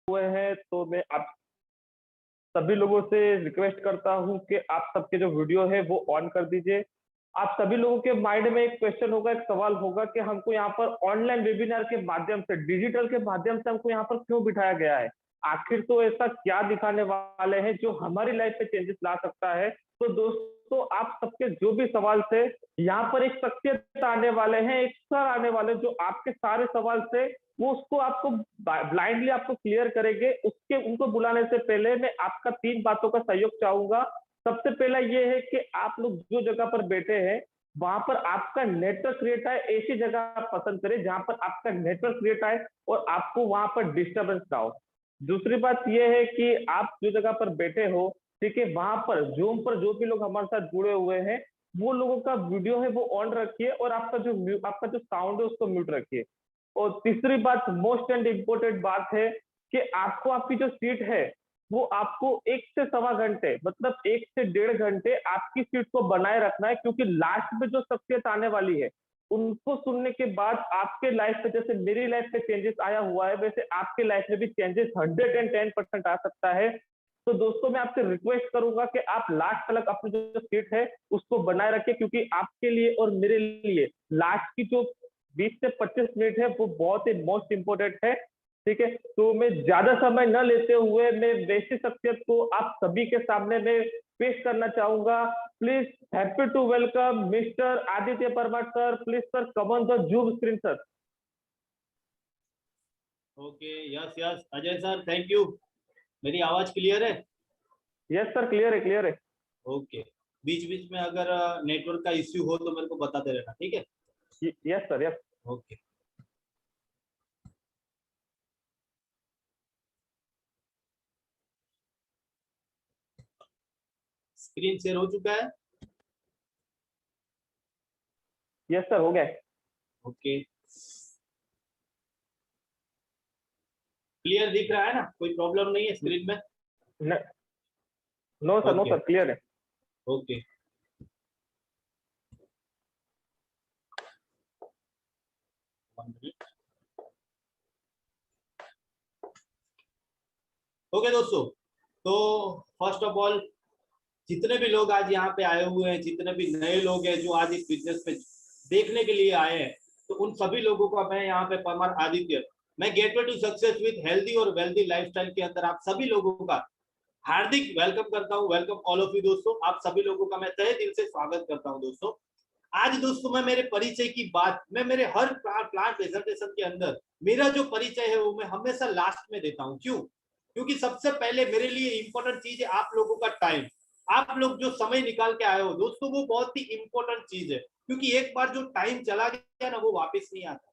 हुए हैं, तो मैं आप सभी लोगों से रिक्वेस्ट करता हूँ कि आप सबके जो वीडियो है वो ऑन कर दीजिए। आप सभी लोगों के माइंड में एक क्वेश्चन होगा, एक सवाल होगा कि हमको यहाँ पर ऑनलाइन वेबिनार के माध्यम से, डिजिटल के माध्यम से हमको यहाँ पर क्यों बिठाया गया है? आखिर तो ऐसा क्या दिखाने वाले हैं जो हमारी लाइफ में चेंजेस ला सकता है? तो दोस्तों, आप सबके जो भी सवाल थे, यहाँ पर एक शख्सियत आने वाले हैं, एक सर आने वाले जो आपके सारे सवाल से वो उसको आपको ब्लाइंडली आपको क्लियर करेंगे। उसके उनको बुलाने से पहले मैं आपका 3 बातों का सहयोग चाहूंगा। सबसे पहला ये है कि आप लोग जो जगह पर बैठे हैं, वहां पर आपका नेटवर्क क्रिएट आए, ऐसी जगह आप पसंद करें जहां पर आपका नेटवर्क क्रिएट आए और आपको वहां पर डिस्टर्बेंस ना हो। दूसरी बात यह है कि आप जो जगह पर बैठे हो, ठीक है, वहां पर जूम पर जो भी लोग हमारे साथ जुड़े हुए हैं, वो लोगों का वीडियो है वो ऑन रखिए और आपका जो साउंड है उसको म्यूट रखिए। और तीसरी बात, मोस्ट एंड इम्पोर्टेंट बात है कि आपको आपकी जो सीट है वो आपको 1 से 1.25 घंटे, मतलब 1 से 1.5 घंटे आपकी सीट को बनाए रखना है, क्योंकि लास्ट में जो शख्सियत आने वाली है उनको सुनने के बाद आपके लाइफ में, जैसे मेरी लाइफ में चेंजेस आया हुआ है, वैसे आपके लाइफ में भी चेंजेस 110% आ सकता है। तो दोस्तों, मैं आपसे रिक्वेस्ट करूंगा कि आप लास्ट तक अपनी जो सीट है उसको बनाए रखें, क्योंकि आपके लिए और मेरे लिए लास्ट की जो 20 से 25 मिनट है वो बहुत ही मोस्ट इंपोर्टेंट है। ठीक है, तो मैं ज्यादा समय न लेते हुए मैं वैसी शख्सियत को आप सभी के सामने में पेश करना चाहूंगा। Please happy to welcome mister Aditya Parmar sir. Please sir, come on the Zoom screen sir. Okay, yes yes Ajay sir, thank you. मेरी आवाज क्लियर है? यस सर, क्लियर है, क्लियर है। ओके, बीच बीच में अगर नेटवर्क का इश्यू हो तो मेरे को बताते रहना, ठीक है? Yes sir, yes. Okay, screen share हो चुका है? यस सर, हो गया। ओके, क्लियर दिख रहा है ना? कोई प्रॉब्लम नहीं है स्क्रीन में? No sir, no okay sir, clear है। ओके, ओके दोस्तों, तो फर्स्ट ऑफ ऑल जितने भी लोग आज यहाँ पे आए हुए हैं, जितने भी नए लोग हैं जो आज इस बिजनेस पे देखने के लिए आए हैं, तो उन सभी लोगों का मैं यहाँ पे परमार आदित्य, मैं gateway to success with healthy और वेल्दी लाइफस्टाइल के अंदर आप सभी लोगों का हार्दिक वेलकम करता हूँ। वेलकम ऑल ऑफ यू दोस्तों, आप सभी लोगों का मैं तहे दिल से स्वागत करता हूँ दोस्तों। आज दोस्तों मैं मेरे परिचय की बात, मैं मेरे हर प्लान प्रेजेंटेशन के अंदर मेरा जो परिचय है वो मैं हमेशा लास्ट में देता हूँ। क्यों? क्योंकि सबसे पहले मेरे लिए इंपॉर्टेंट चीज है आप लोगों का टाइम। आप लोग जो समय निकाल के आए हो दोस्तों, वो बहुत ही इंपॉर्टेंट चीज है, क्योंकि एक बार जो टाइम चला गया ना वो वापस नहीं आता।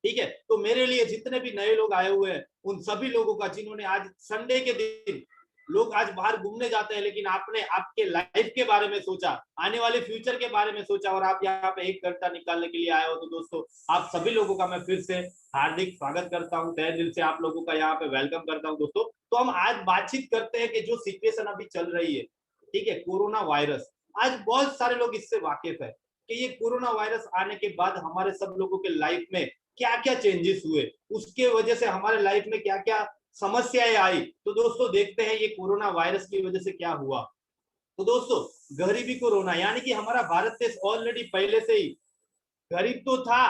ठीक है, तो मेरे लिए जितने भी नए लोग आए हुए हैं उन सभी लोगों का, जिन्होंने आज संडे के दिन लोग आज बाहर घूमने जाते हैं, लेकिन आपने आपके लाइफ के बारे में सोचा, आने वाले फ्यूचर के बारे में सोचा और आप यहाँ पे 1 घंटा निकालने के लिए आए हो, तो दोस्तों आप सभी लोगों का मैं फिर से हार्दिक स्वागत करता हूँ, तहे दिल से आप लोगों का यहाँ पे वेलकम करता हूँ दोस्तों। तो हम आज बातचीत करते हैं कि जो सिचुएशन अभी चल रही है, ठीक है, कोरोना वायरस, आज बहुत सारे लोग इससे वाकिफ है कि ये कोरोना वायरस आने के बाद हमारे सब लोगों के लाइफ में क्या क्या चेंजेस हुए, उसके वजह से हमारे लाइफ में क्या क्या समस्याएं आई। तो दोस्तों देखते हैं ये कोरोना वायरस की वजह से क्या हुआ। तो दोस्तों, गरीबी कोरोना, यानी कि हमारा भारत देश ऑलरेडी पहले से ही गरीब तो था,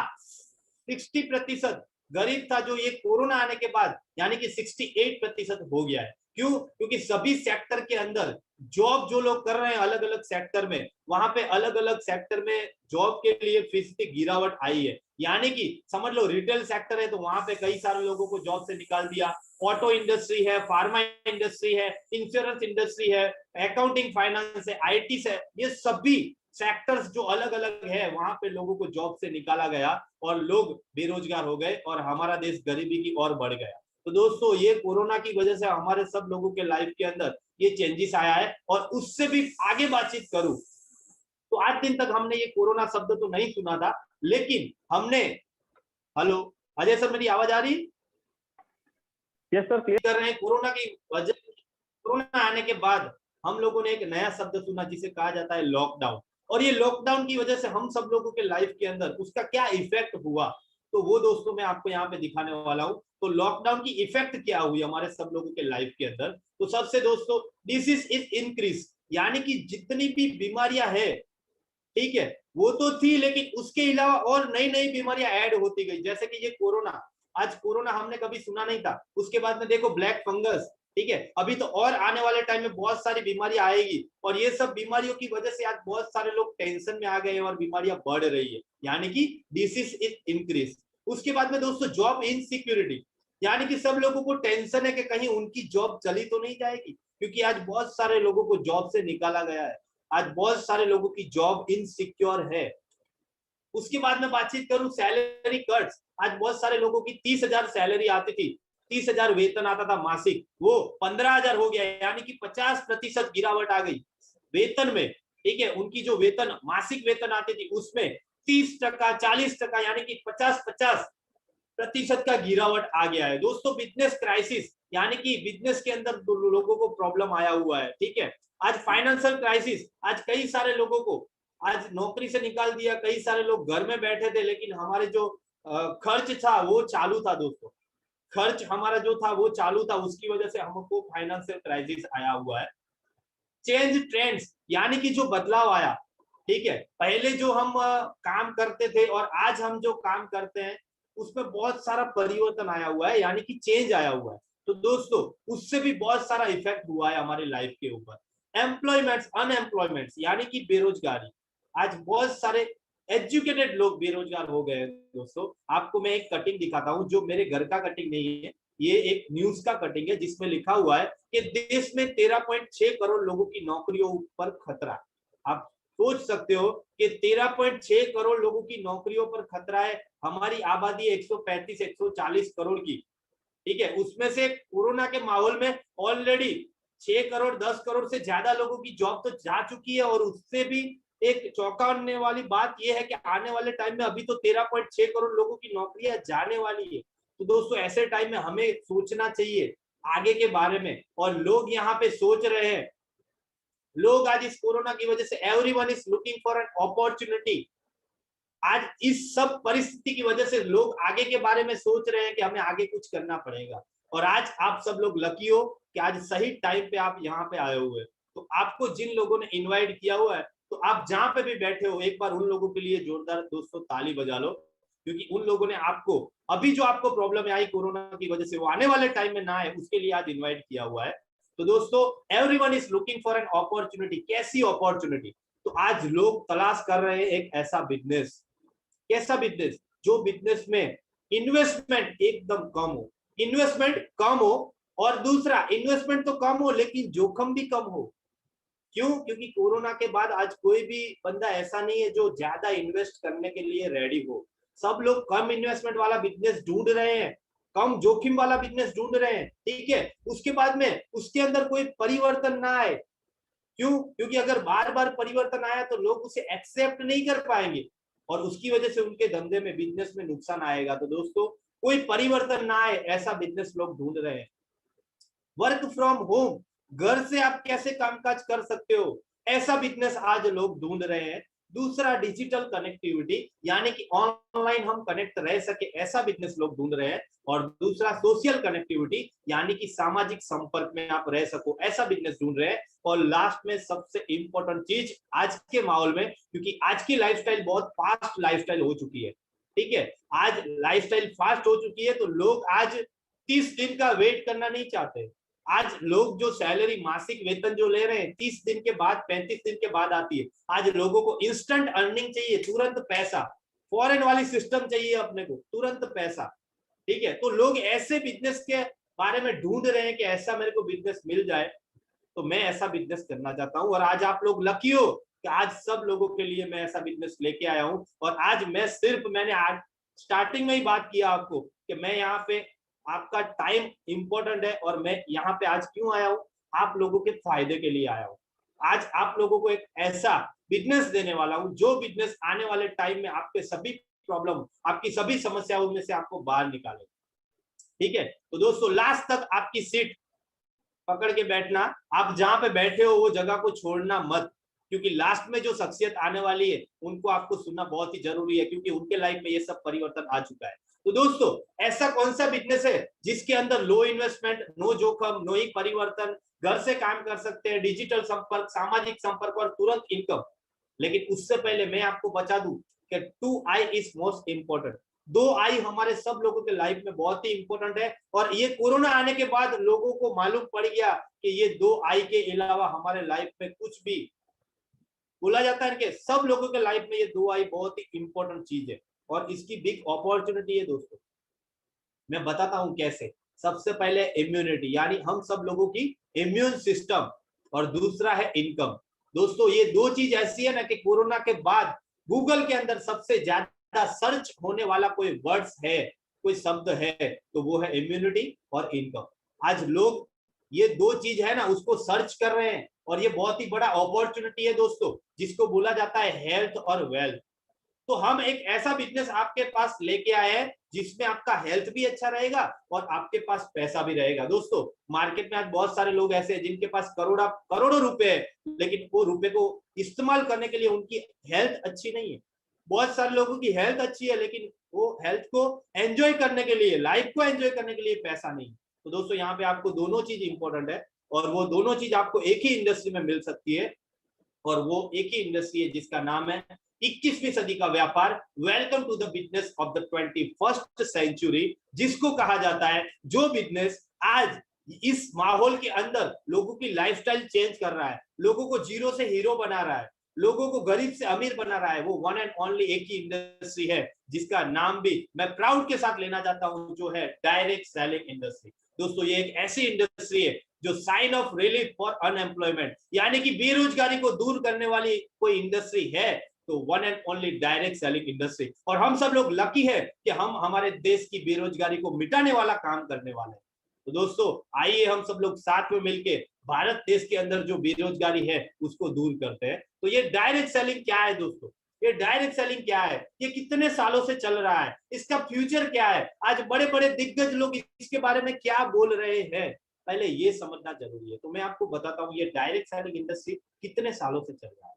60% गरीब था, जो ये कोरोना आने के बाद यानी कि 68% हो गया है। क्यों? क्योंकि सभी सेक्टर के अंदर जॉब जो लोग कर रहे हैं अलग अलग सेक्टर में, वहां पे अलग अलग सेक्टर में जॉब के लिए फीसदी गिरावट आई है। यानी कि समझ लो रिटेल सेक्टर है तो वहां पे कई सारे लोगों को जॉब से निकाल दिया, ऑटो इंडस्ट्री है, फार्मा इंडस्ट्री है, इंश्योरेंस इंडस्ट्री है, अकाउंटिंग फाइनेंस है, आईटी है, ये सभी सेक्टर्स जो अलग अलग है वहां पे लोगों को जॉब से निकाला गया और लोग बेरोजगार हो गए और हमारा देश गरीबी की ओर बढ़ गया। तो दोस्तों ये कोरोना की वजह से हमारे सब लोगों के लाइफ के अंदर ये चेंजेस आया है। और उससे भी आगे बातचीत करूं तो आज दिन तक हमने ये कोरोना शब्द तो नहीं सुना था, लेकिन हमने, हेलो अजय सर मेरी आवाज आ रही? यस सर, क्लियर कर रहे हैं। कोरोना की वजह, कोरोना आने के बाद हम लोगों ने एक नया शब्द सुना जिसे कहा जाता है लॉकडाउन। और ये लॉकडाउन की वजह से हम सब लोगों के लाइफ के अंदर उसका क्या इफेक्ट हुआ, तो वो दोस्तों मैं आपको यहाँ पे दिखाने वाला हूँ। तो लॉकडाउन की इफेक्ट क्या हुई हमारे सब लोगों के लाइफ के अंदर। तो सबसे दोस्तों डिसीज इज इंक्रीज, यानी कि जितनी भी बीमारियां है, ठीक है, वो तो थी, लेकिन उसके अलावा और नई नई बीमारियां ऐड होती गई। जैसे कि ये कोरोना, आज कोरोना हमने कभी सुना नहीं था, उसके बाद में देखो ब्लैक फंगस, ठीक है, अभी तो और आने वाले टाइम में बहुत सारी बीमारियां आएगी, और ये सब बीमारियों की वजह से आज बहुत सारे लोग टेंशन में आ गए हैं और बीमारियां बढ़ रही है, यानी कि डिसीज इज इंक्रीज। उसके बाद में दोस्तों जॉब इनसिक्योरिटी, यानी कि सब लोगों को टेंशन है कि कहीं उनकी जॉब चली तो नहीं जाएगी, क्योंकि आज बहुत सारे लोगों को जॉब से निकाला गया है, आज बहुत सारे लोगों की जॉब इनसिक्योर है। उसके बाद में बातचीत करूं सैलरी कट्स, आज बहुत सारे लोगों की 30,000 सैलरी आती थी, 30,000 वेतन आता था मासिक, वो 15,000 हो गया, यानी कि 50% गिरावट आ गई वेतन में, ठीक है, उनकी जो वेतन मासिक वेतन आती थी उसमें 30%, 40%, यानी कि 50% का गिरावट आ गया है। दोस्तों बिजनेस क्राइसिस, यानी कि बिजनेस के अंदर लोगों को प्रॉब्लम आया हुआ है, ठीक है। आज फाइनेंशियल क्राइसिस, आज कई सारे लोगों को आज नौकरी से निकाल दिया, कई सारे लोग घर में बैठे थे, लेकिन हमारे जो खर्च था वो चालू था दोस्तों, खर्च हमारा जो था वो चालू था, उसकी वजह से हमको फाइनेंशियल क्राइसिस आया हुआ है। चेंज ट्रेंड्स, यानी कि जो बदलाव आया, ठीक है, पहले जो हम काम करते थे और आज हम जो काम करते हैं उसमें बहुत सारा परिवर्तन आया हुआ है, यानी कि चेंज आया हुआ है। तो दोस्तों उससे भी बहुत सारा इफेक्ट हुआ है हमारे लाइफ के ऊपर। एम्प्लॉयमेंट्स, अनएम्प्लॉयमेंट्स, यानी कि बेरोजगारी, आज बहुत सारे एजुकेटेड लोग बेरोजगार हो गए हैं। दोस्तों आपको मैं एक कटिंग दिखाता हूं, जो मेरे घर का कटिंग नहीं है, ये एक न्यूज का कटिंग है, जिसमें लिखा हुआ है कि देश में 13.6 करोड़ लोगों की नौकरियों पर खतरा। आप सोच सकते हो कि 13.6 करोड़ लोगों की नौकरियों पर खतरा है। हमारी आबादी 135-140 करोड़ की, ठीक है, उसमें से कोरोना के माहौल में ऑलरेडी 6 करोड़ 10 करोड़ से ज्यादा लोगों की जॉब तो जा चुकी है, और उससे भी एक चौंकाने वाली बात यह है कि आने वाले टाइम में अभी तो 13.6 करोड़ लोगों की नौकरियां जाने वाली है। तो दोस्तों ऐसे टाइम में हमें सोचना चाहिए आगे के बारे में, और लोग यहाँ पे सोच रहे हैं। लोग आज इस कोरोना की वजह से everyone is looking for an opportunity. आज इस सब परिस्थिति की वजह से लोग आगे के बारे में सोच रहे हैं कि हमें आगे कुछ करना पड़ेगा, और आज आप सब लोग लकी हो कि आज सही टाइम पे आप यहाँ पे आए हुए। तो आपको जिन लोगों ने इनवाइट किया हुआ है, तो आप जहां पे भी बैठे हो एक बार उन लोगों के लिए जोरदार दोस्तों ताली बजा लो, क्योंकि उन लोगों ने आपको अभी जो आपको प्रॉब्लम आई कोरोना की वजह से, वो आने वाले टाइम में ना आए, उसके लिए आज इन्वाइट किया हुआ है। तो दोस्तों everyone is looking for an opportunity. कैसी अपॉर्चुनिटी? तो आज लोग तलाश कर रहे हैं एक ऐसा बिजनेस, कैसा बिजनेस, जो बिजनेस में इन्वेस्टमेंट एकदम कम हो, इन्वेस्टमेंट कम हो, और दूसरा इन्वेस्टमेंट तो कम हो लेकिन जोखिम भी कम हो। क्यों? क्योंकि कोरोना के बाद आज कोई भी बंदा ऐसा नहीं है जो ज्यादा इन्वेस्ट करने के लिए रेडी हो। सब लोग कम इन्वेस्टमेंट वाला बिजनेस ढूंढ रहे हैं, कम जोखिम वाला बिजनेस ढूंढ रहे हैं, ठीक है। उसके बाद में उसके अंदर कोई परिवर्तन ना आए। क्यों? क्योंकि अगर बार बार परिवर्तन आया तो लोग उसे एक्सेप्ट नहीं कर पाएंगे, और उसकी वजह से उनके धंधे में, बिजनेस में नुकसान आएगा। तो दोस्तों कोई परिवर्तन ना आए ऐसा बिजनेस लोग ढूंढ रहे हैं। वर्क फ्रॉम होम, घर से आप कैसे कामकाज कर सकते हो, ऐसा बिजनेस आज लोग ढूंढ रहे हैं। दूसरा डिजिटल कनेक्टिविटी, यानी कि ऑनलाइन हम कनेक्ट रह सके, ऐसा बिजनेस लोग ढूंढ रहे हैं। और दूसरा सोशल कनेक्टिविटी, यानी कि सामाजिक संपर्क में आप रह सको, ऐसा बिजनेस ढूंढ रहे हैं। और लास्ट में सबसे इंपॉर्टेंट चीज आज के माहौल में, क्योंकि आज की लाइफस्टाइल बहुत फास्ट लाइफस्टाइल हो चुकी है, ठीक है, आज लाइफस्टाइल फास्ट हो चुकी है, तो लोग आज 30 दिन का वेट करना नहीं चाहते। आज लोग जो सैलरी मासिक वेतन जो ले रहे हैं 30 दिन के बाद, 35 दिन के बाद आती है। आज लोगों को इंस्टेंट अर्निंग चाहिए, तुरंत पैसा, फॉरेन वाली सिस्टम चाहिए अपने को, तुरंत पैसा, ठीक है। तो लोग ऐसे बिजनेस के बारे में ढूंढ रहे हैं कि ऐसा मेरे को बिजनेस मिल जाए, तो मैं ऐसा बिजनेस करना चाहता हूं। और आज आप लोग लकी हो कि आज सब लोगों के लिए मैं ऐसा बिजनेस लेके आया हूं। और आज मैंने आज स्टार्टिंग में ही बात किया आपको कि मैं यहाँ पे, आपका टाइम इंपॉर्टेंट है, और मैं यहाँ पे आज क्यों आया हूँ, आप लोगों के फायदे के लिए आया हूँ। आज आप लोगों को एक ऐसा बिजनेस देने वाला हूँ जो बिजनेस आने वाले टाइम में आपके सभी प्रॉब्लम, आपकी सभी समस्याओं में से आपको बाहर निकाले, ठीक है। तो दोस्तों लास्ट तक आपकी सीट पकड़ के बैठना, आप जहां पे बैठे हो वो जगह को छोड़ना मत, क्योंकि लास्ट में जो शख्सियत आने वाली है उनको आपको सुनना बहुत ही जरूरी है, क्योंकि उनके लाइफ में ये सब परिवर्तन आ चुका है। तो दोस्तों ऐसा कौन सा बिजनेस है जिसके अंदर लो इन्वेस्टमेंट, नो जोखिम, नो ही परिवर्तन, घर से काम कर सकते हैं, डिजिटल संपर्क, सामाजिक संपर्क और तुरंत इनकम। लेकिन उससे पहले मैं आपको बता दूं कि 2 आई इज मोस्ट इंपॉर्टेंट। 2 आई हमारे सब लोगों के लाइफ में बहुत ही इंपॉर्टेंट है, और ये कोरोना आने के बाद लोगों को मालूम पड़ गया कि ये 2 आई के अलावा हमारे लाइफ में कुछ भी बोला जाता है कि सब लोगों के लाइफ में ये 2 आई बहुत ही इंपॉर्टेंट चीज है और इसकी बिग अपॉर्चुनिटी है दोस्तों। मैं बताता हूं कैसे। सबसे पहले इम्यूनिटी, यानी हम सब लोगों की इम्यून सिस्टम, और दूसरा है इनकम। दोस्तों ये दो चीज ऐसी है ना कि कोरोना के बाद गूगल के अंदर सबसे ज्यादा सर्च होने वाला कोई वर्ड्स है, कोई शब्द है, तो वो है इम्यूनिटी और इनकम। आज लोग ये दो चीज है ना उसको सर्च कर रहे हैं, और ये बहुत ही बड़ा अपॉर्चुनिटी है दोस्तों, जिसको बोला जाता है हेल्थ और वेल्थ। तो हम एक ऐसा बिजनेस आपके पास लेके आए हैं जिसमें आपका हेल्थ भी अच्छा रहेगा और आपके पास पैसा भी रहेगा। दोस्तों मार्केट में आज बहुत सारे लोग ऐसे हैं जिनके पास करोड़ों रुपए है, लेकिन वो रुपए को इस्तेमाल करने के लिए उनकी हेल्थ अच्छी नहीं है। बहुत सारे लोगों की हेल्थ अच्छी है, लेकिन वो हेल्थ को एंजॉय करने के लिए, लाइफ को एंजॉय करने के लिए पैसा नहीं। तो दोस्तों यहाँ पे आपको दोनों चीज इंपॉर्टेंट है, और वो दोनों चीज आपको एक ही इंडस्ट्री में मिल सकती है, और वो एक ही इंडस्ट्री है जिसका नाम है 21वीं सदी का व्यापार। Welcome to the business of the 21st century, जिसको कहा जाता है जो बिजनेस आज इस माहौल के अंदर लोगों की लाइफस्टाइल चेंज कर रहा है, लोगों को जीरो से हीरो बना रहा है, लोगों को गरीब से अमीर बना रहा है, वो वन एंड ओनली एक ही इंडस्ट्री है जिसका नाम भी मैं प्राउड के साथ लेना चाहता हूं, जो है डायरेक्ट सेलिंग इंडस्ट्री। दोस्तों ये एक ऐसी इंडस्ट्री है जो sign of relief for unemployment, यानी कि बेरोजगारी को दूर करने वाली कोई इंडस्ट्री है तो one and only direct selling industry. और हम सब लोग लकी है कि हम हमारे देश की बेरोजगारी को मिटाने वाला काम करने वाले हैं। तो दोस्तों आइए हम सब लोग साथ में मिलके भारत देश के अंदर जो बेरोजगारी है उसको दूर करते हैं। तो ये डायरेक्ट सेलिंग क्या है दोस्तों, ये डायरेक्ट सेलिंग क्या है, ये कितने सालों से चल रहा है, इसका फ्यूचर क्या है, आज बड़े बड़े दिग्गज लोग इसके बारे में क्या बोल रहे हैं, पहले ये समझना जरूरी है। तो मैं आपको बताता हूँ ये डायरेक्ट सेलिंग इंडस्ट्री कितने सालों से चल रहा है।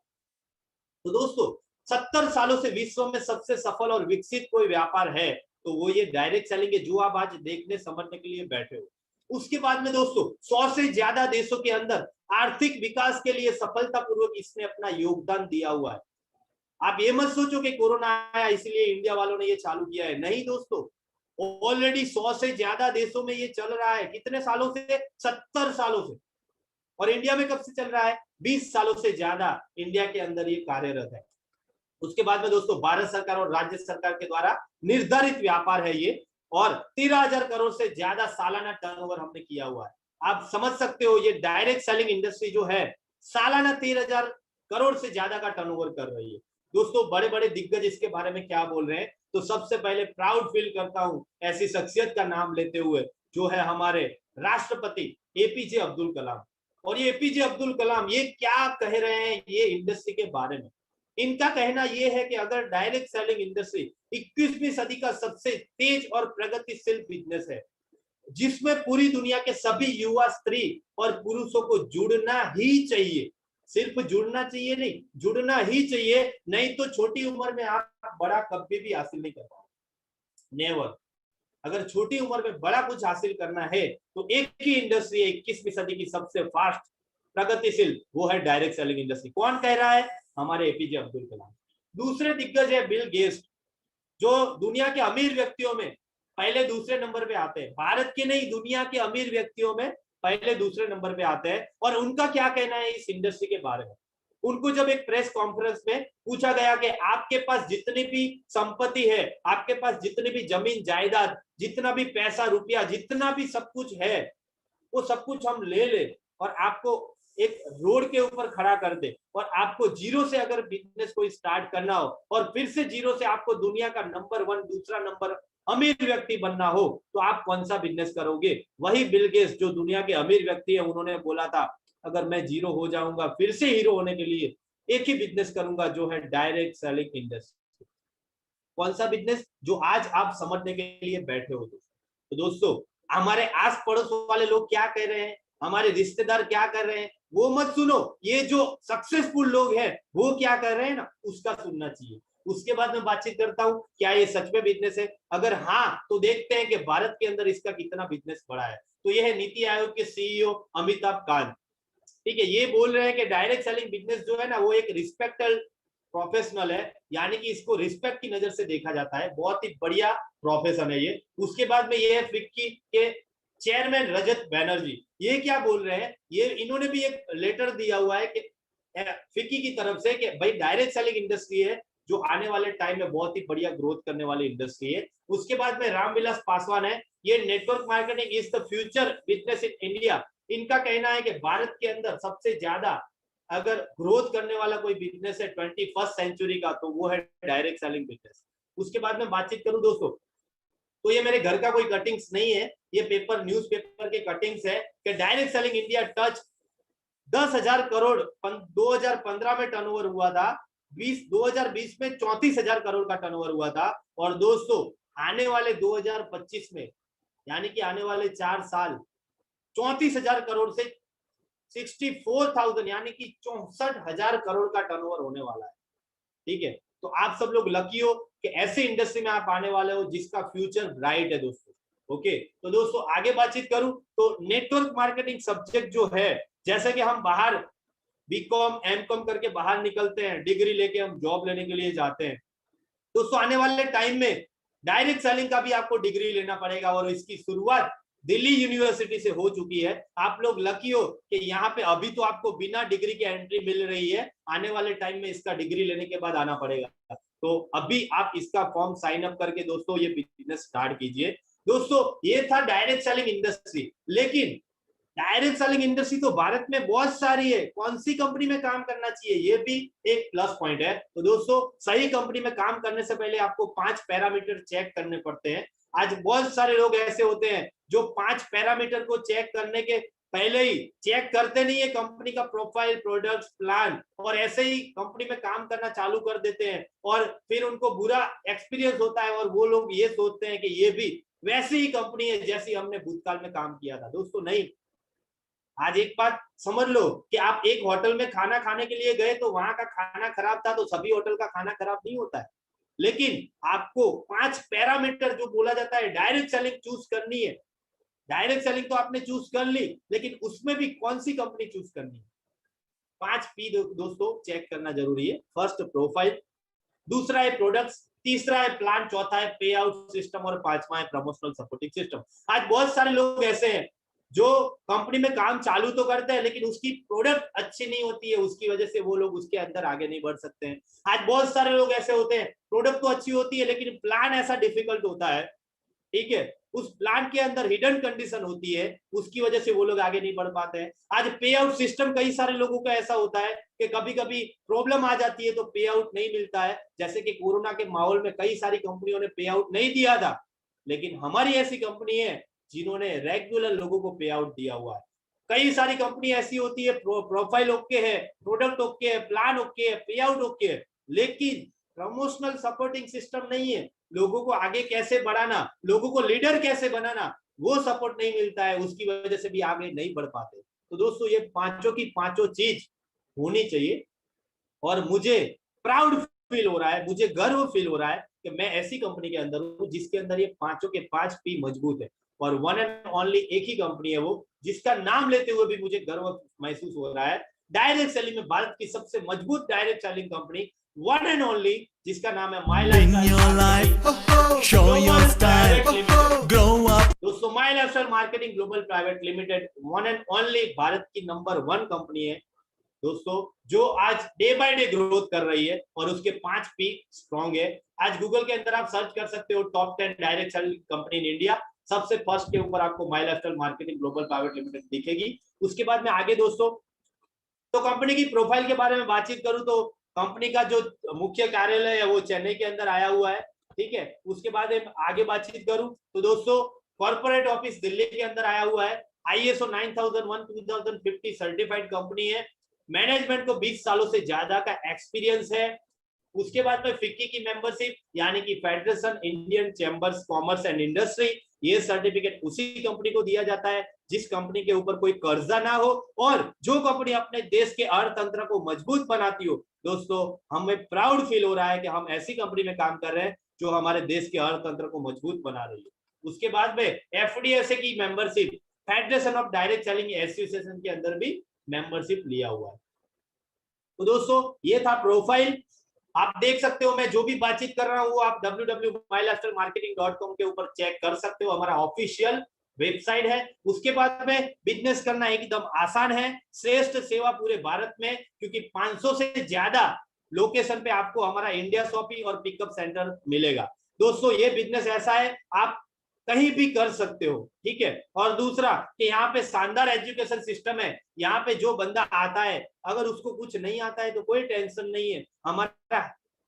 तो दोस्तों 70 सालों से विश्व में सबसे सफल और विकसित कोई व्यापार है तो वो ये डायरेक्ट सेलिंग है, जो आप आज देखने समझने के लिए बैठे हो। उसके बाद में दोस्तों 100 से ज्यादा देशों के अंदर आर्थिक विकास के लिए सफलतापूर्वक इसने अपना योगदान दिया हुआ है। आप ये मत सोचो कि कोरोना आया इसलिए इंडिया वालों ने ये चालू किया है, नहीं दोस्तों, ऑलरेडी 100 से ज्यादा देशों में ये चल रहा है। कितने सालों से? 70 सालों से। और इंडिया में कब से चल रहा है? 20 सालों से ज्यादा इंडिया के अंदर ये कार्यरत है। उसके बाद में दोस्तों भारत सरकार और राज्य सरकार के द्वारा निर्धारित व्यापार है ये, और 13,000 करोड़ से ज्यादा सालाना टर्नओवर हमने किया हुआ है। आप समझ सकते हो ये डायरेक्ट सेलिंग इंडस्ट्री जो है सालाना 13,000 करोड़ से ज्यादा का टर्नओवर कर रही है। दोस्तों बड़े बड़े दिग्गज इसके बारे में क्या बोल रहे हैं, तो सबसे पहले प्राउड फील करता हूं ऐसी शख्सियत का नाम लेते हुए जो है हमारे राष्ट्रपति एपीजे अब्दुल कलाम। और ये एपीजे अब्दुल कलाम ये क्या कह रहे हैं ये इंडस्ट्री के बारे में। इनका कहना यह है कि अगर डायरेक्ट सेलिंग इंडस्ट्री 21वीं सदी का सबसे तेज और प्रगतिशील बिजनेस है, जिसमें पूरी दुनिया के सभी युवा, स्त्री और पुरुषों को जुड़ना ही चाहिए। सिर्फ जुड़ना चाहिए नहीं, जुड़ना ही चाहिए, नहीं तो छोटी उम्र में आप बड़ा कभी भी हासिल नहीं कर पाओगे, नेवर। अगर छोटी उम्र में बड़ा कुछ हासिल करना है तो एक ही इंडस्ट्री है 21वीं सदी की सबसे फास्ट प्रगतिशील, वो है डायरेक्ट सेलिंग इंडस्ट्री। कौन कह रहा है? हमारे एपीजे अब्दुल कलाम। दूसरे दिग्गज है बिल गेट्स, जो दुनिया के अमीर व्यक्तियों में पहले दूसरे नंबर पे आते हैं। भारत के नहीं, दुनिया के अमीर व्यक्तियों में पहले दूसरे नंबर पे आते हैं। और उनका क्या कहना है इस इंडस्ट्री के बारे में? उनको जब एक प्रेस कॉन्फ्रेंस में पूछा गया कि आपके पास जितनी भी संपत्ति है, आपके पास जितनी भी जमीन जायदाद, जितना भी पैसा रुपया, जितना भी सब कुछ है, वो सब कुछ हम ले ले और आपको एक रोड के ऊपर खड़ा कर दे, और आपको जीरो से अगर बिजनेस को स्टार्ट करना हो और फिर से जीरो से आपको दुनिया का नंबर 1, दूसरा नंबर अमीर व्यक्ति बनना हो, तो आप कौन सा बिजनेस करोगे? वही बिल गेट्स जो दुनिया के अमीर व्यक्ति है, उन्होंने बोला था अगर मैं जीरो हो जाऊंगा फिर से हीरो होने के लिए एक ही बिजनेस करूंगा, जो है डायरेक्ट सेलिंग इंडस्ट्री। कौन सा बिजनेस? जो आज आप समझने के लिए बैठे हो। तो दोस्तों हमारे आस पड़ोस वाले लोग क्या कह रहे हैं, हमारे रिश्तेदार क्या कर रहे हैं, वो मत सुनो। ये जो सक्सेसफुल लोग हैं वो क्या कर रहे हैं ना, उसका सुनना चाहिए। उसके बाद मैं बातचीत करता हूँ क्या ये सच में बिजनेस है, अगर हाँ तो देखते हैं कि भारत के अंदर इसका कितना बिजनेस बढ़ा है। तो ये है नीति आयोग के सीईओ अमिताभ कांत। ठीक है, ये बोल रहे हैं कि डायरेक्ट सेलिंग बिजनेस जो है ना वो एक रिस्पेक्टेड प्रोफेशनल है, यानी कि इसको रिस्पेक्ट की नजर से देखा जाता है, बहुत ही बढ़िया प्रोफेशन है ये। उसके बाद में ये है फिक्की के चेयरमैन रजत बैनर्जी, ये क्या बोल रहे हैं, ये इन्होंने भी एक लेटर दिया हुआ है कि फिक्की की तरफ से कि भाई डायरेक्ट सेलिंग इंडस्ट्री है जो आने वाले टाइम में बहुत ही बढ़िया ग्रोथ करने वाली इंडस्ट्री है। उसके बाद में रामविलास पासवान है, ये network marketing is the future business in India. इनका कहना है कि भारत के अंदर सबसे ज्यादा अगर ग्रोथ करने वाला कोई बिजनेस है 21st सेंचुरी का तो वो है डायरेक्ट सेलिंग बिजनेस। उसके बाद में बातचीत करूं दोस्तों, तो ये मेरे घर का कोई कटिंग्स नहीं है, ये पेपर न्यूज पेपर के कटिंग्स है कि direct selling India touch 10,000 crore 2015 में टर्नओवर हुआ था, 2020 में 34,000 करोड़ का टर्नओवर हुआ था। और दोस्तों आने वाले 2025 में यानी कि आने वाले 4 साल 34,000 करोड़ से 64,000 यानी कि 64,000 करोड़ का टर्नओवर होने वाला है। ठीक है, तो आप सब लोग लकी हो कि ऐसी इंडस्ट्री में आप आने वाले हो जिसका फ्यूचर ब्राइट है दोस्तों। ओके, तो दोस्तों आगे बातचीत करूं तो नेटवर्क मार्केटिंग सब्जेक्ट जो है, जैसे कि हम बाहर बीकॉम एमकॉम करके बाहर निकलते हैं, डिग्री लेके हम जॉब लेने के लिए जाते हैं, दोस्तों आने वाले टाइम में डायरेक्ट सेलिंग का भी आपको डिग्री लेना पड़ेगा और इसकी शुरुआत दिल्ली यूनिवर्सिटी से हो चुकी है। आप लोग लकी हो कि यहाँ पे अभी तो आपको बिना डिग्री के एंट्री मिल रही है, आने वाले टाइम में इसका डिग्री लेने के बाद आना पड़ेगा। तो अभी आप इसका फॉर्म साइन अप करके दोस्तों ये बिजनेस स्टार्ट कीजिए। दोस्तों ये था डायरेक्ट सेलिंग इंडस्ट्री, लेकिन डायरेक्ट सेलिंग इंडस्ट्री तो भारत में बहुत सारी है, कौन सी कंपनी में काम करना चाहिए ये भी एक प्लस पॉइंट है। तो दोस्तों सही कंपनी में काम करने से पहले आपको 5 पैरामीटर चेक करने पड़ते हैं। आज बहुत सारे लोग ऐसे होते हैं जो 5 पैरामीटर को चेक करने के पहले ही चेक करते नहीं है कंपनी का प्रोफाइल, प्रोडक्ट्स, प्लान, और ऐसे ही कंपनी में काम करना चालू कर देते हैं और फिर उनको बुरा एक्सपीरियंस होता है और वो लोग ये सोचते हैं कि ये भी वैसी ही कंपनी है जैसी हमने भूतकाल में काम किया था। दोस्तों नहीं, आज एक बात समझ लो कि आप एक होटल में खाना खाने के लिए गए तो वहां का खाना खराब था तो सभी होटल का खाना खराब नहीं होता है, लेकिन आपको 5 पैरामीटर जो बोला जाता है डायरेक्ट सेलिंग चूज करनी है। डायरेक्ट सेलिंग तो आपने चूज कर ली, लेकिन उसमें भी कौन सी कंपनी चूज करनी है, 5 पी दोस्तों चेक करना जरूरी है। फर्स्ट प्रोफाइल, दूसरा है प्रोडक्ट्स, तीसरा है प्लान, चौथा है पे आउट सिस्टम और पांचवा है प्रमोशनल सपोर्टिंग सिस्टम। आज बहुत सारे लोग ऐसे हैं जो कंपनी में काम चालू तो करते हैं लेकिन उसकी प्रोडक्ट अच्छी नहीं होती है, उसकी वजह से वो लोग उसके अंदर आगे नहीं बढ़ सकते हैं। आज बहुत सारे लोग ऐसे होते हैं प्रोडक्ट तो अच्छी होती है लेकिन प्लान ऐसा डिफिकल्ट होता है, ठीक है, उस प्लान के अंदर हिडन कंडीशन होती है, उसकी वजह से वो लोग आगे नहीं बढ़ पाते हैं। आज पे आउट सिस्टम कई सारे लोगों का ऐसा होता है कि कभी कभी प्रॉब्लम आ जाती है तो पे आउट नहीं मिलता है, जैसे कि कोरोना के माहौल में कई सारी कंपनियों ने पे आउट नहीं दिया था, लेकिन हमारी ऐसी कंपनी है जिन्होंने रेगुलर लोगों को पे आउट दिया हुआ है। कई सारी कंपनी ऐसी होती है प्रोफाइल ओके है, प्रोडक्ट ओके है, प्लान ओके है, पे आउट ओके है, लेकिन प्रमोशनल सपोर्टिंग सिस्टम नहीं है, लोगों को आगे कैसे बढ़ाना, लोगों को लीडर कैसे बनाना, वो सपोर्ट नहीं मिलता है, उसकी वजह से भी आगे नहीं बढ़ पाते। तो दोस्तों ये पांचों की पांचों चीज होनी चाहिए और मुझे प्राउड फील हो रहा है, मुझे गर्व फील हो रहा है कि मैं ऐसी कंपनी के अंदर हूं जिसके अंदर ये पांचों के 5 पी मजबूत है और वन एंड ओनली एक ही कंपनी है वो जिसका नाम लेते हुए भी मुझे गर्व महसूस हो रहा है। डायरेक्ट सेलिंग में भारत की सबसे मजबूत direct selling company one and only जिसका नाम है माई दोस्तों my lifestyle marketing global private limited one and only Bharat की नंबर 1 कंपनी है दोस्तों, जो आज डे बाय डे ग्रोथ कर रही है और उसके 5 पी स्ट्रॉन्ग है। आज गूगल के अंदर आप सर्च कर सकते हो top 10 direct selling company in India, सबसे फर्स्ट के ऊपर आपको my lifestyle marketing global private limited दिखेगी। उसके बाद में आगे दोस्तों तो कंपनी की प्रोफाइल के बारे में बातचीत करूं तो कंपनी का जो मुख्य कार्यालय है वो चेन्नई के अंदर आया हुआ है, ठीक है। उसके बाद आगे बातचीत करूं तो दोस्तों कॉर्पोरेट ऑफिस दिल्ली के अंदर आया हुआ है, ISO 9001 2050 सर्टिफाइड कंपनी है, मैनेजमेंट को 20 सालों से ज्यादा का एक्सपीरियंस है। उसके बाद में फिक्की की मेंबरशिप यानी कि federation Indian chambers commerce and industry, ये सर्टिफिकेट उसी कंपनी को दिया जाता है जिस कंपनी के ऊपर कोई कर्जा ना हो और जो कंपनी अपने देश के अर्थतंत्र को मजबूत बनाती हो। दोस्तों हमें प्राउड फील हो रहा है कि हम ऐसी कंपनी में काम कर रहे हैं जो हमारे देश के अर्थतंत्र को मजबूत बना रही है। उसके बाद में एफडीएसए की membership, federation of direct selling association के अंदर भी मेंबरशिप लिया हुआ है। तो दोस्तों ये था प्रोफाइल। आप देख सकते हो मैं जो भी बातचीत कर रहा हूँ आप www.mylifestylemarketing.com के ऊपर चेक कर सकते हो, हमारा ऑफिशियल वेबसाइट है। उसके बाद में बिजनेस करना एकदम आसान है, श्रेष्ठ सेवा पूरे भारत में, क्योंकि 500 से ज्यादा लोकेशन पे आपको हमारा इंडिया शॉपिंग और पिकअप सेंटर मिलेगा। दोस्तों ये बिजनेस ऐसा है आप कहीं भी कर सकते हो, ठीक है। और दूसरा कि यहाँ पे शानदार एजुकेशन सिस्टम है। यहाँ पे जो बंदा आता है अगर उसको कुछ नहीं आता है तो कोई टेंशन नहीं है, हमारा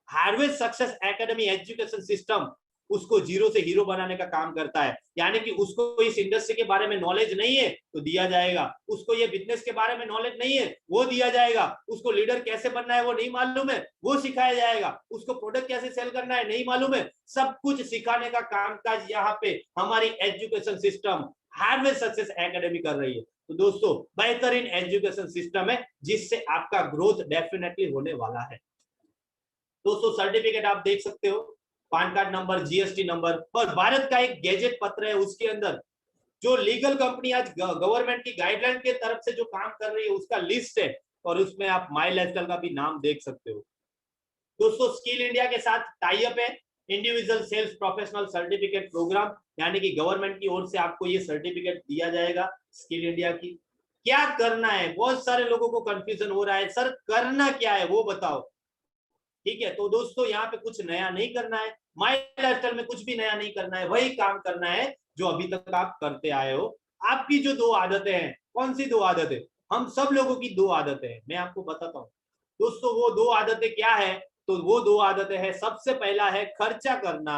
harvest success academy education system उसको जीरो से हीरो बनाने का काम करता है। यानी कि उसको इस इंडस्ट्री के बारे में नॉलेज नहीं है तो दिया जाएगा, उसको ये बिजनेस के बारे में नॉलेज नहीं है वो दिया जाएगा, उसको लीडर कैसे बनना है वो नहीं मालूम है वो सिखाया जाएगा, उसको प्रोडक्ट कैसे सेल करना है नहीं मालूम है, सब कुछ सिखाने का कामकाज यहाँ पे हमारी education system harvest success academy कर रही है। तो दोस्तों बेहतरीन एजुकेशन सिस्टम है जिससे आपका ग्रोथ डेफिनेटली होने वाला है। दोस्तों सर्टिफिकेट आप देख सकते हो, pan card number, GST number और भारत का एक गैजेट पत्र है, उसके अंदर जो लीगल कंपनी आज गवर्नमेंट की गाइडलाइन के तरफ से जो काम कर रही है उसका लिस्ट है और उसमें आप माई लाइफस्टाइल का भी नाम देख सकते हो। दोस्तों स्किल इंडिया के साथ टाई अप है, individual sales professional certificate programme, यानी कि गवर्नमेंट की ओर से आपको ये सर्टिफिकेट दिया जाएगा स्किल इंडिया की। क्या करना है, बहुत सारे लोगों को कंफ्यूजन हो रहा है सर करना क्या है वो बताओ, ठीक है। तो दोस्तों यहाँ पे कुछ नया नहीं करना है, माई लाइफस्टाइल में कुछ भी नया नहीं करना है, वही काम करना है जो अभी तक आप करते आए हो। आपकी जो 2 आदतें हैं, कौन सी 2 आदतें, हम सब लोगों की 2 आदतें हैं, मैं आपको बताता हूँ। दोस्तों वो 2 आदतें क्या है, तो वो 2 आदतें हैं, सबसे पहला है खर्चा करना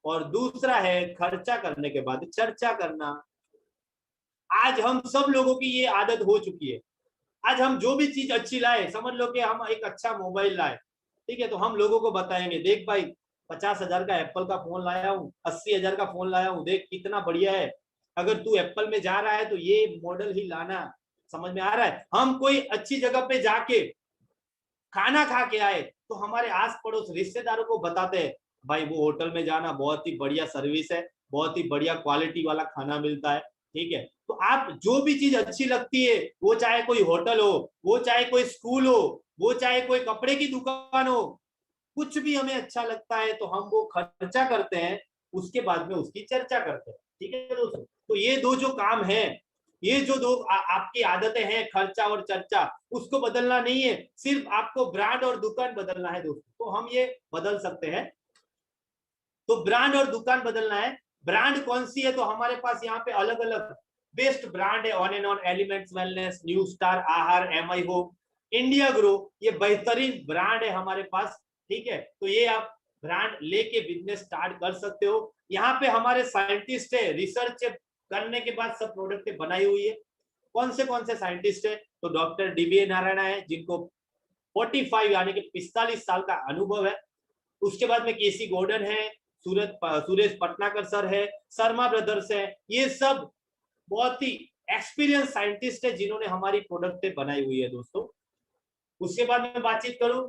और दूसरा है खर्चा करने के बाद चर्चा करना। आज हम सब लोगों की ये आदत हो चुकी है। आज हम जो भी चीज अच्छी लाए, समझ लो कि हम एक अच्छा मोबाइल लाए, ठीक है, तो हम लोगों को बताएंगे देख भाई 50,000 का एप्पल का फोन लाया हूँ, 80,000 का फोन लाया हूँ, देख कितना बढ़िया है, अगर तू एप्पल में जा रहा है तो ये मॉडल ही लाना। समझ में आ रहा है। हम कोई अच्छी जगह पे जाके खाना खा के आए तो हमारे आस पड़ोस रिश्तेदारों को बताते हैं भाई वो होटल में जाना, बहुत ही बढ़िया सर्विस है, बहुत ही बढ़िया क्वालिटी वाला खाना मिलता है, ठीक है। तो आप जो भी चीज अच्छी लगती है, वो चाहे कोई होटल हो, वो चाहे कोई स्कूल हो, वो चाहे कोई कपड़े की दुकान हो, कुछ भी हमें अच्छा लगता है तो हम वो खर्चा करते हैं, उसके बाद में उसकी चर्चा करते हैं, ठीक है दोस्तों। तो ये 2 जो काम है, ये जो 2 आपकी आदतें हैं खर्चा और चर्चा, उसको बदलना नहीं है, सिर्फ आपको ब्रांड और दुकान बदलना है दोस्तों। तो हम ये बदल सकते हैं, तो ब्रांड और दुकान बदलना है। ब्रांड कौन सी है, तो हमारे पास यहाँ पे अलग अलग बेस्ट ब्रांड है, on and on, elements wellness, new star, आहार, एमआई होम, इंडिया ग्रो, ये बेहतरीन ब्रांड है हमारे पास, ठीक है। तो ये आप ब्रांड लेके बिजनेस स्टार्ट कर सकते हो। यहाँ पे हमारे साइंटिस्ट है, रिसर्च करने के बाद सब प्रोडक्ट बनाई हुई है। कौन से साइंटिस्ट है, तो डॉक्टर डीबी नारायण है जिनको 45 यानी कि 45 साल का अनुभव है। उसके बाद में केसी गॉर्डन है, सुरेश पटनाकर सर है, शर्मा ब्रदर्स है, ये सब बहुत ही एक्सपीरियंस साइंटिस्ट है जिन्होंने हमारी प्रोडक्ट बनाई हुई है दोस्तों। उसके बाद में बातचीत करूं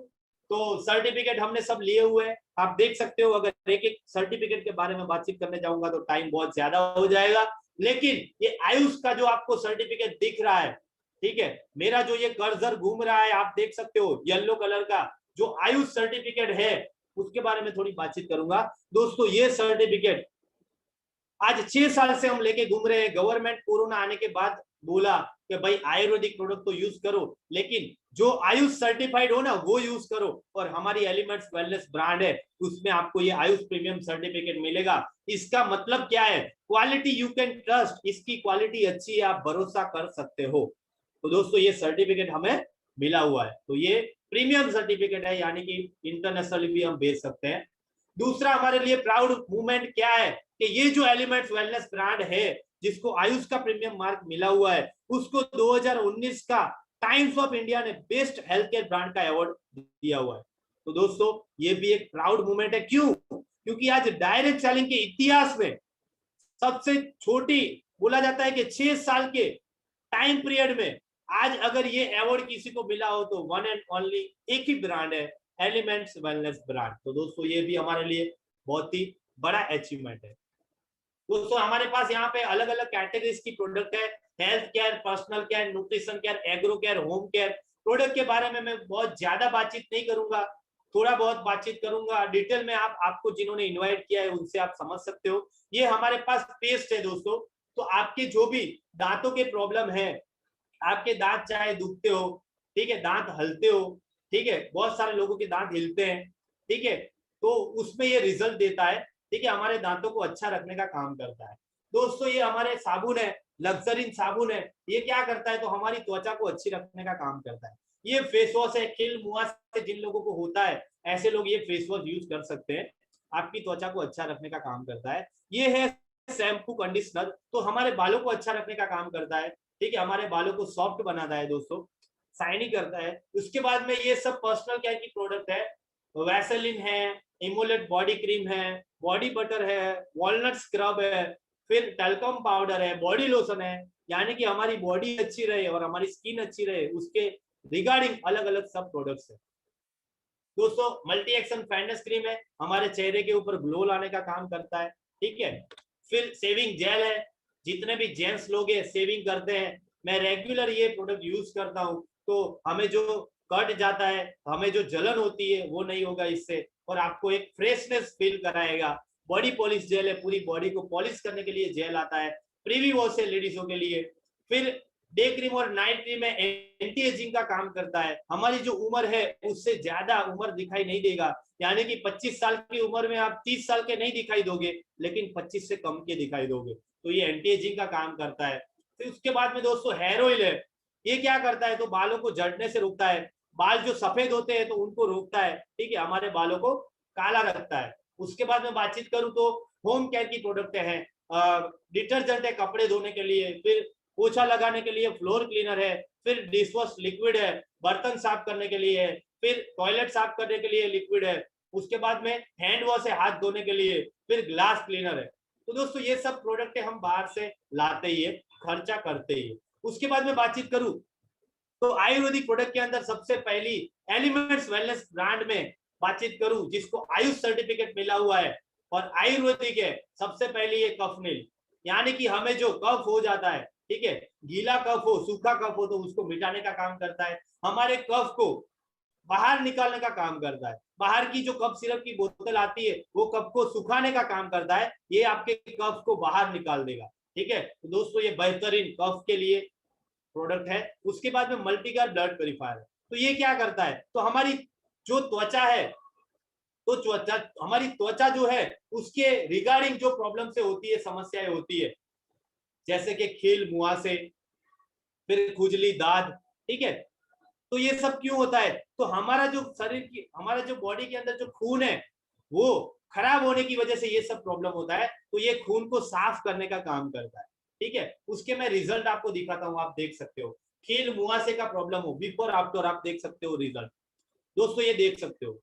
तो सर्टिफिकेट हमने सब लिए हुए हैं, आप देख सकते हो। अगर एक एक सर्टिफिकेट के बारे में बातचीत करने जाऊंगा तो टाइम बहुत ज्यादा हो जाएगा, लेकिन ये आयुष का जो आपको सर्टिफिकेट दिख रहा है, ठीक है, मेरा जो ये कर्सर घूम रहा है आप देख सकते हो येलो कलर का जो आयुष सर्टिफिकेट है, उसके बारे में थोड़ी बातचीत करूंगा दोस्तों। ये सर्टिफिकेट आज 6 साल से हम लेके घूम रहे हैं। गवर्नमेंट कोरोना आने के बाद बोला कि भाई आयुर्वेदिक प्रोडक्ट तो यूज करो, लेकिन जो आयुष सर्टिफाइड हो ना वो यूज करो, और हमारी एलिमेंट्स वेलनेस ब्रांड है उसमें आपको ये आयुष प्रीमियम सर्टिफिकेट मिलेगा। इसका मतलब क्या है, क्वालिटी यू कैन ट्रस्ट, इसकी क्वालिटी अच्छी है, आप भरोसा कर सकते हो। तो दोस्तों ये सर्टिफिकेट हमें मिला हुआ है, तो ये प्रीमियम सर्टिफिकेट है, यानी कि इंटरनेशनली भी हम भेज सकते हैं। दूसरा हमारे लिए प्राउड मूवमेंट क्या है कि ये जो एलिमेंट्स वेलनेस ब्रांड है जिसको आयुष का प्रीमियम मार्क मिला हुआ है, उसको 2019 का टाइम्स ऑफ इंडिया ने बेस्ट हेल्थ केयर ब्रांड का अवार्ड दिया हुआ है। तो दोस्तों ये भी एक प्राउड मूवमेंट है, क्यों, क्योंकि आज डायरेक्ट सेलिंग के इतिहास में सबसे छोटी बोला जाता है कि 6 साल के टाइम पीरियड में आज अगर ये अवार्ड किसी को मिला हो तो वन एंड ओनली एक ही ब्रांड है, एलिमेंट्स वेलनेस ब्रांड। तो दोस्तों ये भी हमारे लिए बहुत ही बड़ा अचीवमेंट है। दोस्तों हमारे पास यहाँ पे अलग अलग कैटेगरीज की प्रोडक्ट है, health care, personal care, nutrition care, agro care, home care. Product के बारे में मैं बहुत ज्यादा बातचीत नहीं करूंगा, थोड़ा बहुत बातचीत करूंगा डिटेल में। आपको जिन्होंने इनवाइट किया है उनसे आप समझ सकते हो। ये हमारे पास पेस्ट है दोस्तों, तो आपके जो भी दांतों के प्रॉब्लम है, आपके दांत चाहे दुखते हो, ठीक है, दांत हलते हो, ठीक है, बहुत सारे लोगों के दांत हिलते हैं, ठीक है, तो उसमें ये रिजल्ट देता है, ठीक है, हमारे दांतों को अच्छा रखने का काम करता है। दोस्तों ये हमारे साबुन है, लग्जरिन साबुन है, ये क्या करता है तो हमारी त्वचा को अच्छी रखने का काम करता है। ये फेस वॉश है, खिल मुआ से जिन लोगों को होता है ऐसे लोग ये फेस वॉश यूज कर सकते हैं, आपकी त्वचा को अच्छा रखने का काम करता है। ये है शैम्पू कंडीशनर, तो हमारे बालों को अच्छा रखने का काम करता है, ठीक है, हमारे बालों को सॉफ्ट बनाता है दोस्तों, शाइनी करता है। उसके बाद में ये सब पर्सनल केयर की प्रोडक्ट है, वैसेलिन है, इमोलेट बॉडी क्रीम है, बॉडी बटर है, वॉलनट स्क्रब है, फिर टेल्कम पाउडर है, बॉडी लोशन है, यानी कि हमारी बॉडी अच्छी रहे और हमारी स्किन अच्छी रहे उसके रिगार्डिंग अलग अलग सब प्रोडक्ट्स है। दोस्तों मल्टी एक्शन फेयरनेस क्रीम है, हमारे चेहरे के ऊपर ग्लो लाने का काम करता है, ठीक है। फिर सेविंग जेल है, जितने भी जेंट्स लोग हैं सेविंग करते हैं, मैं रेगुलर ये प्रोडक्ट यूज करता हूँ, तो हमें जो कट जाता है, हमें जो जलन होती है वो नहीं होगा इससे, और आपको एक फ्रेशनेस फील कराएगा। बॉडी पॉलिश जेल है, पूरी बॉडी को पॉलिश करने के लिए जेल आता है। प्रीवी वॉश है लेडीजों के लिए। फिर डे क्रीम और नाइट क्रीम में एंटी एजिंग का काम करता है, हमारी जो उम्र है उससे ज्यादा उम्र दिखाई नहीं देगा, यानी कि 25 साल की उम्र में आप 30 साल के नहीं दिखाई दोगे, लेकिन 25 से कम के दिखाई दोगे, तो ये एंटी एजिंग का काम करता है। फिर उसके बाद में दोस्तों हेयर ऑयल है, ये क्या करता है तो बालों को झड़ने से रोकता है, बाल जो सफेद होते हैं तो उनको रोकता है, ठीक है, हमारे बालों को काला रखता है। उसके बाद में बातचीत करूं तो होम केयर की प्रोडक्ट है, डिटर्जेंट है कपड़े धोने के लिए, फिर पोछा लगाने के लिए फ्लोर क्लीनर है, फिर डिशवॉश लिक्विड है, बर्तन साफ करने के लिए है, फिर टॉयलेट साफ करने के लिए लिक्विड है, उसके बाद में हैंड वॉश है हाथ धोने के लिए, फिर ग्लास क्लीनर है। तो दोस्तों ये सब प्रोडक्ट हम बाहर से लाते ही है, खर्चा करते ही है। उसके बाद में बातचीत करूं तो आयुर्वेदिक प्रोडक्ट के अंदर सबसे पहली एलिमेंट्स वेलनेस ब्रांड में बातचीत करूं, जिसको आयुष सर्टिफिकेट मिला हुआ है और आयुर्वेदिक है, सबसे पहली ये कफ नील, यानी कि हमें जो कफ हो जाता है, ठीक है, गीला कफ हो, सूखा कफ हो, तो उसको मिटाने का काम करता है, हमारे कफ को बाहर निकालने का काम करता है। बाहर की जो कफ सिरप की बोतल आती है वो कफ को सुखाने का काम करता है, ये आपके कफ को बाहर निकाल देगा, ठीक है। तो दोस्तों ये बेहतरीन कफ के लिए प्रोडक्ट है। उसके बाद में मल्टीगार ब्लड प्योरीफायर है, तो ये क्या करता है तो हमारी जो त्वचा है, तो त्वचा, हमारी त्वचा जो है उसके रिगार्डिंग जो प्रॉब्लम से होती है, समस्याएं होती है, जैसे कि खील मुहासे, फिर खुजली, दाद, ठीक है, तो ये सब क्यों होता है तो हमारा जो शरीर की, हमारा जो बॉडी के अंदर जो खून है वो खराब होने की वजह से ये सब प्रॉब्लम होता है, तो ये खून को साफ करने का काम करता है, ठीक है। उसके मैं रिजल्ट आपको दिखाता हूँ, आप देख सकते हो, खील मुहासे का प्रॉब्लम हो, बिफोर आफ्टर आप देख सकते हो रिजल्ट, दोस्तों ये देख सकते हो,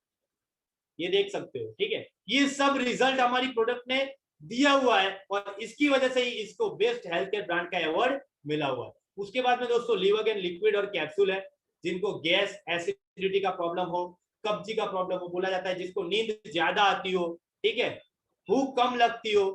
ये देख सकते हो, ठीक है, ये सब रिजल्ट हमारी प्रोडक्ट ने दिया हुआ है और इसकी वजह से ही इसको बेस्ट हेल्थ केयर ब्रांड का अवार्ड मिला हुआ है। उसके बाद में दोस्तों लिवोगेन लिक्विड और कैप्सूल है, जिनको गैस एसिडिटी का प्रॉब्लम हो, कब्जी का प्रॉब्लम हो, बोला जाता है जिसको नींद ज्यादा आती हो, ठीक है, भूख कम लगती हो,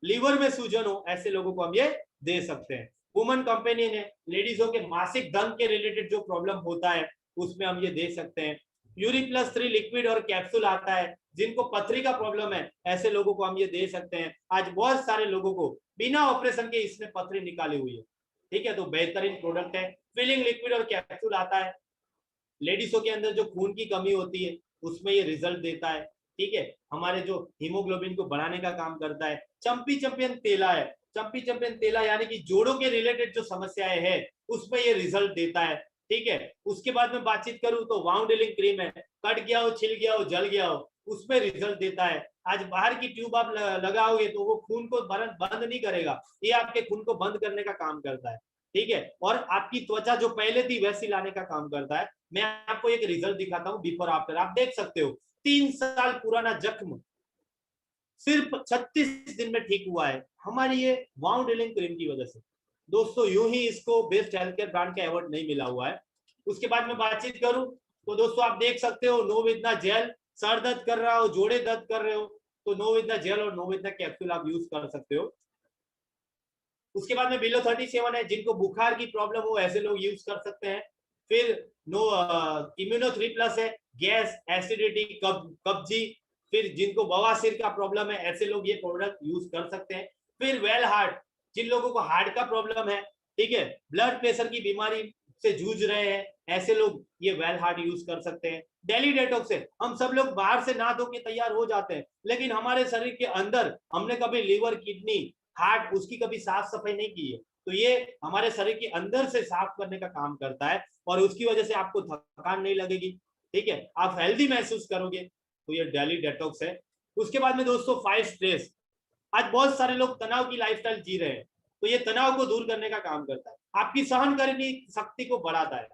लीवर में सूजन हो, ऐसे लोगों को हम ये दे सकते हैं। वुमन कंपेनियन है, लेडीजों के मासिक धन के रिलेटेड जो प्रॉब्लम होता है उसमें हम ये दे सकते हैं। यूरी+3 लिक्विड और कैप्सूल आता है, जिनको पथरी का प्रॉब्लम है ऐसे लोगों को हम ये दे सकते हैं। आज बहुत सारे लोगों को बिना ऑपरेशन के इसने पथरी निकाली हुई है, ठीक है, तो बेहतरीन प्रोडक्ट है। फिलिंग लिक्विड और कैप्सूल आता है, लेडीजों के अंदर जो खून की कमी होती है उसमें ये रिजल्ट देता है, ठीक है, हमारे जो हीमोग्लोबिन को बढ़ाने का काम करता है। चंपी चैंपियन तेला है, चंपी चैंपियन तेला यानी कि जोड़ों के रिलेटेड जो समस्याएं है उसमें ये रिजल्ट देता है, ठीक है। उसके बाद में बातचीत करूं तो वाउंड हीलिंग क्रीम है, कट गया हो, छिल गया हो, जल गया हो, उसमें रिजल्ट देता है। आज बाहर की ट्यूब आप लगाओगे तो वो खून को बंद नहीं करेगा, ये आपके खून को बंद करने का काम करता है, ठीक है, और आपकी त्वचा जो पहले थी वैसी लाने का काम करता है। मैं आपको एक रिजल्ट दिखाता हूं बिफोर आफ्टर, आप देख सकते हो 3 साल पुराना जख्म सिर्फ 36 दिन में ठीक हुआ है हमारी ये वाउ डीलिंग क्रीम की वजह से। दोस्तों यूं ही इसको बेस्ट हेल्थ केयर ब्रांड का अवार्ड नहीं मिला हुआ है। उसके बाद में बातचीत करूं तो दोस्तों आप देख सकते हो नोवितना जेल, सर दर्द कर रहा हो, जोड़े दर्द कर रहे हो तो नोवितना जेल और नोवितना कैप्सूल आप यूज कर सकते हो। उसके बाद में बिलो 37 है, जिनको बुखार की प्रॉब्लम हो ऐसे लोग यूज कर सकते हैं। फिर नो इम्यूनो 3+ है, गैस, एसिडिटी, कब्जी, फिर जिनको बवासीर का प्रॉब्लम है ऐसे लोग ये प्रोडक्ट यूज कर सकते हैं। फिर वेल हार्ट, जिन लोगों को हार्ट का प्रॉब्लम है, ठीक है, ब्लड प्रेशर की बीमारी से जूझ रहे हैं ऐसे लोग ये वेल हार्ट यूज कर सकते हैं। डेली डेटॉक्स है, हम सब लोग बाहर से नहा धो के तैयार हो जाते हैं लेकिन हमारे शरीर के अंदर हमने कभी लीवर, किडनी, हार्ट उसकी कभी साफ सफाई नहीं की है, तो ये हमारे शरीर के अंदर से साफ करने का काम करता है और उसकी वजह से आपको थकान नहीं लगेगी, ठीक है, आप हेल्दी महसूस करोगे, तो ये डेली डेटॉक्स है। उसके बाद में दोस्तों 5 स्ट्रेस, आज बहुत सारे लोग तनाव की लाइफस्टाइल जी रहे हैं तो ये तनाव को दूर करने का काम करता है, आपकी सहन करने की शक्ति को बढ़ाता है।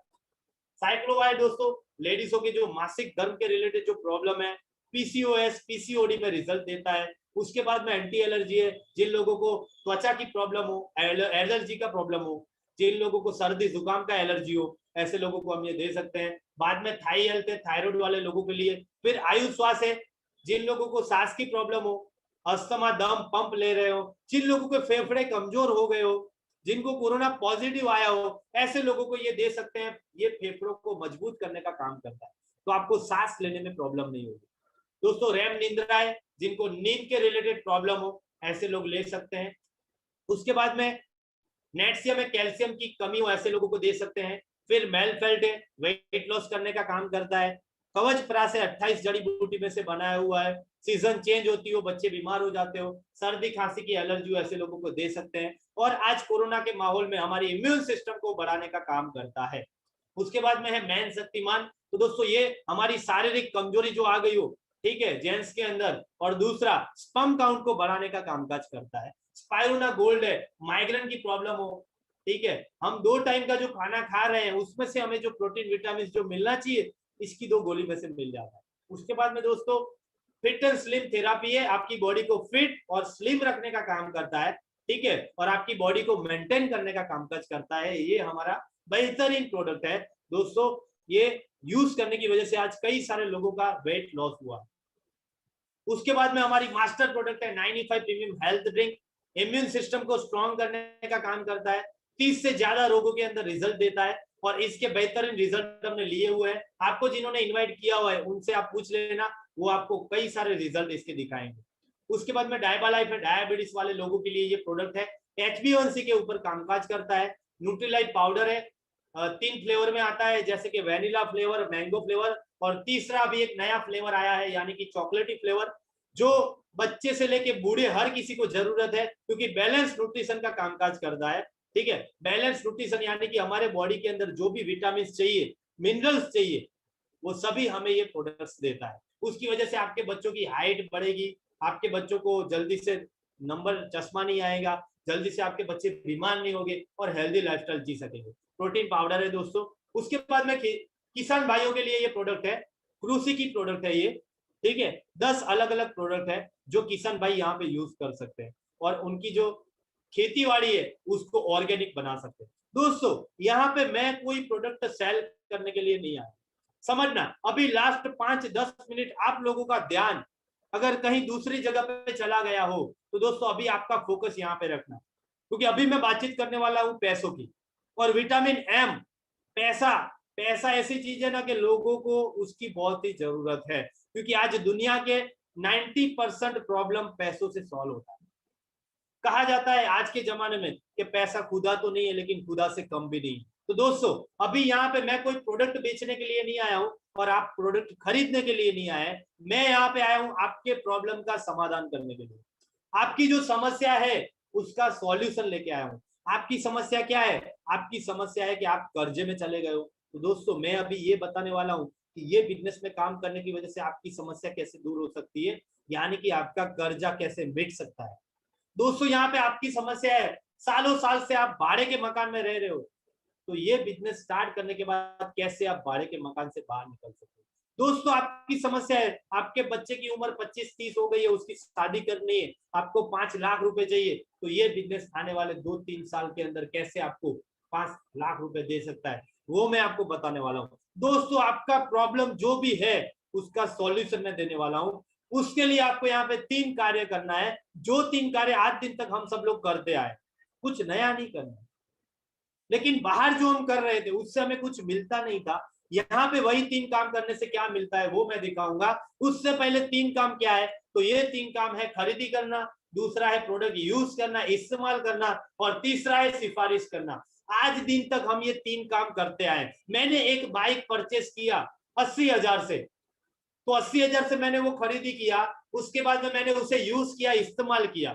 साइक्लोवाइड दोस्तों लेडीजों के जो मासिक धर्म के रिलेटेड जो प्रॉब्लम है, पीसीओएस, पीसीओडी में रिजल्ट देता है। उसके बाद में एंटी एलर्जी है, जिन लोगों को त्वचा की प्रॉब्लम हो, एलर्जी का प्रॉब्लम हो, जिन लोगों को सर्दी जुकाम का एलर्जी हो ऐसे लोगों को हम ये दे सकते हैं। बाद में थाई हेल्थ है, थायराइड वाले लोगों के लिए। फिर आयुष श्वास है, जिन लोगों को सांस की प्रॉब्लम हो, अस्थमा, दम, पंप ले रहे हो, जिन लोगों के फेफड़े कमजोर हो गए हो, जिनको कोरोना पॉजिटिव आया हो ऐसे लोगों को ये दे सकते हैं। ये फेफड़ों को मजबूत करने का काम करता है तो आपको सांस लेने में प्रॉब्लम नहीं होगी। दोस्तों रैम निंद्रा है, जिनको नींद के रिलेटेड प्रॉब्लम हो ऐसे लोग ले सकते हैं। उसके बाद में नेट्सियम में कैल्शियम की कमी हो ऐसे लोगों को दे सकते हैं। फिर मेलफेल्ट है, वेट लॉस करने का काम करता है। कवच प्राश है, 28 जड़ी बूटी में से बनाया हुआ है। सीजन चेंज होती हो, बच्चे बीमार हो जाते हो, सर्दी खांसी की एलर्जी हो ऐसे लोगों को दे सकते हैं और आज कोरोना के माहौल में हमारी इम्यून सिस्टम को बढ़ाने का काम करता है। उसके बाद में है मैन शक्तिमान, तो दोस्तों ये हमारी शारीरिक कमजोरी जो आ गई हो, ठीक है, जेंट्स के अंदर, और दूसरा स्पर्म काउंट को बढ़ाने का कामकाज करता है। स्पाइरुलिना गोल्ड है, माइग्रेन की प्रॉब्लम हो, ठीक है, हम 2 टाइम का जो खाना खा रहे हैं उसमें से हमें जो प्रोटीन विटामिन जो मिलना चाहिए इसकी 2 गोली में से मिल जाता है। उसके बाद में दोस्तों फिट एंड स्लिम थेरापी है, आपकी बॉडी को फिट और स्लिम रखने का काम करता है, ठीक है, और आपकी बॉडी को मेंटेन करने का कामकाज करता है। ये हमारा बेहतरीन प्रोडक्ट है दोस्तों, ये यूज करने की वजह से आज कई सारे लोगों का वेट लॉस हुआ। उसके बाद में हमारी मास्टर प्रोडक्ट है 95 premium health drink, immune system को स्ट्रॉन्ग करने का काम करता है, 30 से ज्यादा रोगों के अंदर रिजल्ट देता है और इसके बेहतरीन रिजल्ट हमने लिए हुए हैं। आपको जिन्होंने इनवाइट किया हुआ है उनसे आप पूछ लेना, वो आपको कई सारे रिजल्ट इसके दिखाएंगे। उसके बाद में डायबा लाइफ है, डायबिटीज वाले लोगों के लिए ये प्रोडक्ट है, HbA1c के ऊपर कामकाज करता है। न्यूट्रीलाइट पाउडर है, 3 फ्लेवर में आता है, जैसे कि वेनिला फ्लेवर, मैंगो फ्लेवर और तीसरा भी एक नया फ्लेवर आया है यानी कि चॉकलेटी फ्लेवर, जो बच्चे से लेके बूढ़े हर किसी को जरूरत है क्योंकि बैलेंस न्यूट्रिशन का कामकाज करता है, ठीक है। बैलेंस न्यूट्रिशन यानी कि हमारे बॉडी के अंदर जो भी विटामिन चाहिए, मिनरल्स चाहिए, वो सभी हमें ये प्रोडक्ट्स देता है। उसकी वजह से आपके बच्चों की हाइट बढ़ेगी, आपके बच्चों को जल्दी से नंबर चश्मा नहीं आएगा, जल्दी से आपके बच्चे बीमार नहीं होंगे और हेल्दी लाइफस्टाइल जी सकेंगे। प्रोटीन पाउडर है दोस्तों। उसके बाद में किसान भाइयों के लिए ये प्रोडक्ट है, क्रूसी की प्रोडक्ट है ये, ठीक है। 10 अलग अलग प्रोडक्ट है जो किसान भाई यहाँ पे यूज कर सकते हैं और उनकी जो खेती बाड़ी है उसको ऑर्गेनिक बना सकते हैं। दोस्तों यहाँ पे मैं कोई प्रोडक्ट सेल करने के लिए नहीं आया, समझना, अभी लास्ट 5-10 मिनट आप लोगों का ध्यान अगर कहीं दूसरी जगह पे चला गया हो तो दोस्तों अभी आपका फोकस यहाँ पे रखना, क्योंकि अभी मैं बातचीत करने वाला हूँ पैसों की। और विटामिन एम, पैसा, पैसा ऐसी चीज है ना कि लोगों को उसकी बहुत ही जरूरत है, क्योंकि आज दुनिया के 90% प्रॉब्लम पैसों से सॉल्व होता है। कहा जाता है आज के जमाने में कि पैसा खुदा तो नहीं है लेकिन खुदा से कम भी नहीं। तो दोस्तों अभी यहाँ पे मैं कोई प्रोडक्ट बेचने के लिए नहीं आया हूँ और आप प्रोडक्ट खरीदने के लिए नहीं आए, मैं यहाँ पे आया हूँ आपके प्रॉब्लम का समाधान करने के लिए। आपकी जो समस्या है उसका सॉल्यूशन लेके आया हूँ। आपकी समस्या क्या है? आपकी समस्या है कि आप कर्जे में चले गए हो। तो दोस्तों मैं अभी ये बताने वाला हूँ कि ये बिजनेस में काम करने की वजह से आपकी समस्या कैसे दूर हो सकती है, यानी कि आपका कर्जा कैसे मिट सकता है। दोस्तों यहाँ पे आपकी समस्या है सालों साल से आप भाड़े के मकान में रह रहे हो, तो ये बिजनेस स्टार्ट करने के बाद कैसे आप भाड़े के मकान से बाहर निकल सकते हो। दोस्तों आपकी समस्या है, आपके बच्चे की उम्र 25-30 हो गई है, उसकी शादी करनी है, आपको 5 लाख रुपए चाहिए, तो ये बिजनेस आने वाले 2-3 साल के अंदर कैसे आपको 5 लाख रुपए दे सकता है, वो मैं आपको बताने वाला हूँ। दोस्तों आपका प्रॉब्लम जो भी है उसका सॉल्यूशन मैं देने वाला हूँ। उसके लिए आपको यहाँ पे 3 कार्य करना है, जो 3 कार्य आज दिन तक हम सब लोग करते आए, कुछ नया नहीं करना। लेकिन बाहर जो हम कर रहे थे उससे हमें कुछ मिलता नहीं था, यहाँ पे वही 3 काम करने से क्या मिलता है वो मैं दिखाऊंगा। उससे पहले 3 काम क्या है, तो ये 3 काम है खरीदी करना, दूसरा है प्रोडक्ट यूज करना, इस्तेमाल करना, और तीसरा है सिफारिश करना। आज दिन तक हम ये 3 काम करते आए। मैंने एक बाइक परचेस किया 80,000 से, तो 80,000 से मैंने वो खरीदी किया, उसके बाद में मैंने उसे यूज किया, इस्तेमाल किया।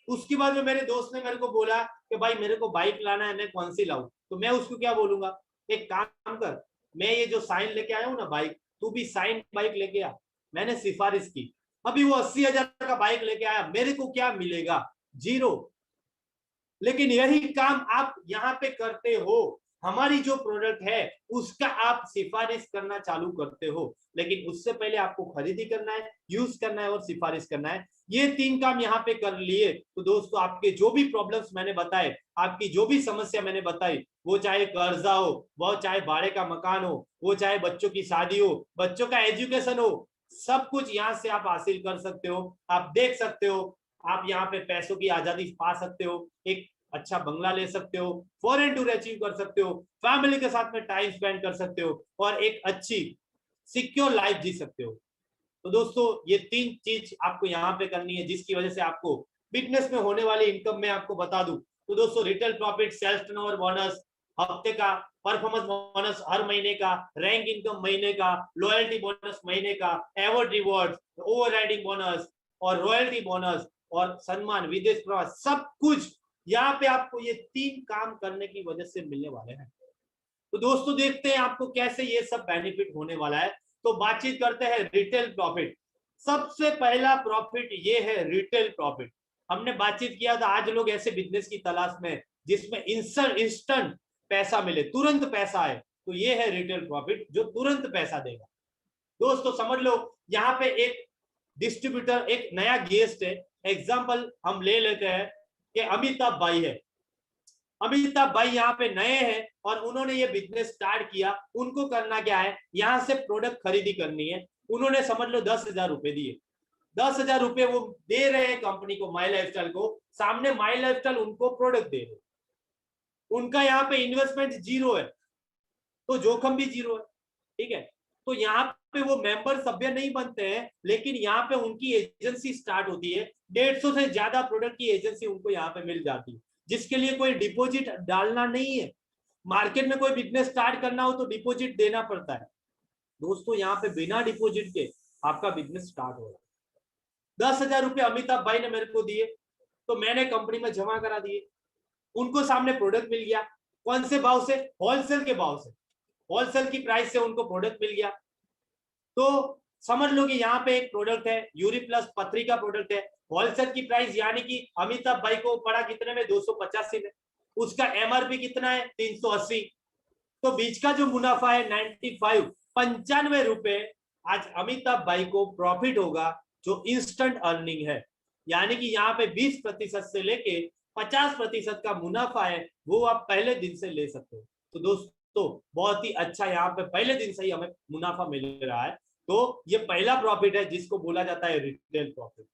उसके बाद में मेरे दोस्त ने मेरे को बोला कि भाई मेरे को बाइक लाना है, मैं कौन सी लाऊं, तो मैं उसको क्या बोलूंगा, एक काम कर, मैं ये जो साइन लेके आया हूं ना बाइक, तू भी साइन बाइक लेके आ। मैंने सिफारिश की, अभी वो 80,000 का बाइक लेके आया, मेरे को क्या मिलेगा, 0। लेकिन यही काम आप यहाँ पे करते हो, हमारी जो प्रोडक्ट है उसका आप सिफारिश करना चालू करते हो, लेकिन उससे पहले आपको खरीदी करना है, यूज करना है और सिफारिश करना है। ये 3 काम यहाँ पे कर लिए तो दोस्तों आपके जो भी प्रॉब्लम्स मैंने बताए, आपकी जो भी समस्या मैंने बताई, वो चाहे कर्जा हो, वो चाहे भाड़े का मकान हो, वो चाहे बच्चों की शादी हो, बच्चों का एजुकेशन हो, सब कुछ यहाँ से आप हासिल कर सकते हो। आप देख सकते हो, आप यहाँ पे पैसों की आजादी पा सकते हो, एक अच्छा बंगला ले सकते हो, फॉरेन टूर अचीव कर सकते हो, फैमिली के साथ में टाइम स्पेंड कर सकते हो, और एक अच्छी सिक्योर लाइफ जी सकते हो। तो दोस्तों ये 3 चीज आपको यहाँ पे करनी है, जिसकी वजह से आपको बिजनेस में होने वाली इनकम में आपको बता दूं तो दोस्तों, retail profit, sales turnover bonus हफ्ते का, परफॉर्मेंस बोनस हर महीने का, रैंक इनकम महीने का, लॉयल्टी बोनस महीने का, अवार्ड रिवॉर्ड, ओवरराइडिंग बोनस और रॉयल्टी बोनस और सम्मान, विदेश प्रवास, सब कुछ यहाँ पे आपको ये 3 काम करने की वजह से मिलने वाले हैं। तो दोस्तों देखते हैं आपको कैसे ये सब बेनिफिट होने वाला है। तो बातचीत करते हैं रिटेल प्रॉफिट। सबसे पहला प्रॉफिट ये है रिटेल प्रॉफिट। हमने बातचीत किया था, आज लोग ऐसे बिजनेस की तलाश में जिसमें इंस्टेंट पैसा मिले, तुरंत पैसा आए, तो ये है रिटेल प्रॉफिट जो तुरंत पैसा देगा। दोस्तों समझ लो, यहाँ पे एक डिस्ट्रीब्यूटर, एक नया गेस्ट है, एग्जाम्पल हम ले लेते हैं कि अमिताभ भाई है। अमिताभ भाई यहाँ पे नए हैं और उन्होंने ये बिजनेस स्टार्ट किया। उनको करना क्या है, यहाँ से प्रोडक्ट खरीदी करनी है। उन्होंने समझ लो 10,000 रुपए दिए, 10,000 रुपए वो दे रहे हैं कंपनी को, माई लाइफस्टाइल को, सामने माई लाइफस्टाइल उनको प्रोडक्ट दे रहे, उनका यहाँ पे इन्वेस्टमेंट 0 है, तो जोखिम भी 0 है, ठीक है। तो यहाँ पे वो मेंबर सभ्य नहीं बनते हैं, लेकिन यहाँ पे उनकी एजेंसी स्टार्ट होती है, 150 से ज्यादा प्रोडक्ट की एजेंसी उनको यहाँ पे मिल जाती है, जिसके लिए कोई डिपॉजिट डालना नहीं है। मार्केट में कोई बिजनेस स्टार्ट करना हो तो डिपॉजिट देना पड़ता है। दोस्तों यहाँ पे बिना डिपॉजिट के आपका बिजनेस स्टार्ट हो रहा है। 10,000 रुपए अमिताभ भाई ने मेरे को दिए, तो मैंने कंपनी में जमा करा दिए, उनको सामने प्रोडक्ट मिल गया। कौन से भाव से, होलसेल के भाव से, होलसेल की प्राइस से उनको प्रोडक्ट मिल गया। तो समझ लो कि यहाँ पे एक प्रोडक्ट है यूरी प्लस पथरी का प्रोडक्ट है, होलसेल की प्राइस यानी कि अमिताभ भाई को पड़ा कितने में, 285 में, उसका एमआरपी कितना है, 380, तो बीच का जो मुनाफा है 95 रुपए आज अमिताभ भाई को प्रॉफिट होगा, जो इंस्टेंट अर्निंग है। यानी कि यहाँ पे 20% से लेके 50% का मुनाफा है, वो आप पहले दिन से ले सकते हो। तो दोस्तों बहुत ही अच्छा यहाँ पे पहले दिन से ही हमें मुनाफा मिल रहा है। तो ये पहला प्रॉफिट है जिसको बोला जाता है रिटेल प्रॉफिट।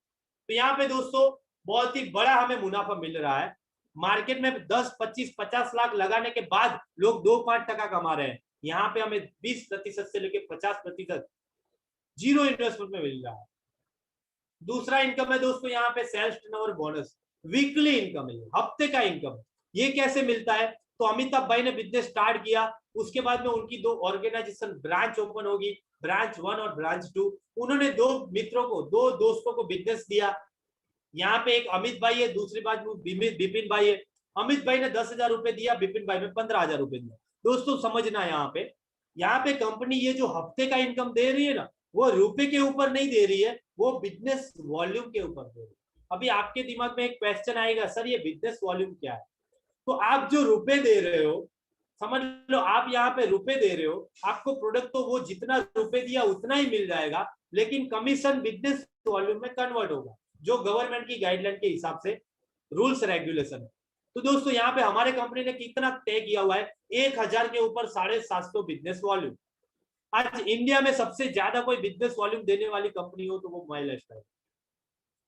तो यहाँ पे दोस्तों बहुत ही बड़ा हमें मुनाफा मिल रहा है। मार्केट में 10, 25, 50 लाख लगाने के बाद लोग 2-5% कमा रहे हैं, यहाँ पे हमें 20% से लेकर 50% 0 इन्वेस्टमेंट में मिल रहा है। दूसरा इनकम है दोस्तों यहाँ पे sales turnover bonus, weekly income है, हफ्ते का इनकम। ये कैसे मिलता है, तो अमिताभ भाई ने बिजनेस स्टार्ट किया, उसके बाद में उनकी 2 ऑर्गेनाइजेशन ब्रांच ओपन होगी, ब्रांच 1 और ब्रांच 2। उन्होंने 2 मित्रों को, 2 दोस्तों को बिजनेस दिया। यहाँ पे एक अमित भाई है, दूसरी बात बिपिन भाई है। अमित भाई ने 10,000 रुपए दिया, बिपिन भाई ने 15,000 रुपए दिया। दोस्तों समझना, यहाँ पे कंपनी ये जो हफ्ते का इनकम दे रही है ना, वो रुपए के ऊपर नहीं दे रही है, वो बिजनेस वॉल्यूम के ऊपर दे रही है। अभी आपके दिमाग में एक क्वेश्चन आएगा, सर ये बिजनेस वॉल्यूम क्या है, तो आप जो रुपए दे रहे हो समझ लो आप यहाँ पे रुपए दे रहे हो, आपको प्रोडक्ट तो वो जितना रुपए दिया उतना ही मिल जाएगा, लेकिन कमीशन बिजनेस वॉल्यूम में कन्वर्ट होगा, जो गवर्नमेंट की गाइडलाइन के हिसाब से रूल्स रेगुलेशन है। तो दोस्तों यहाँ पे हमारे कंपनी ने कितना तय किया हुआ है, 1000 के ऊपर 750 बिजनेस वॉल्यूम। आज इंडिया में सबसे ज्यादा कोई बिजनेस वॉल्यूम देने वाली कंपनी हो तो वो माई लाइफस्टाइल।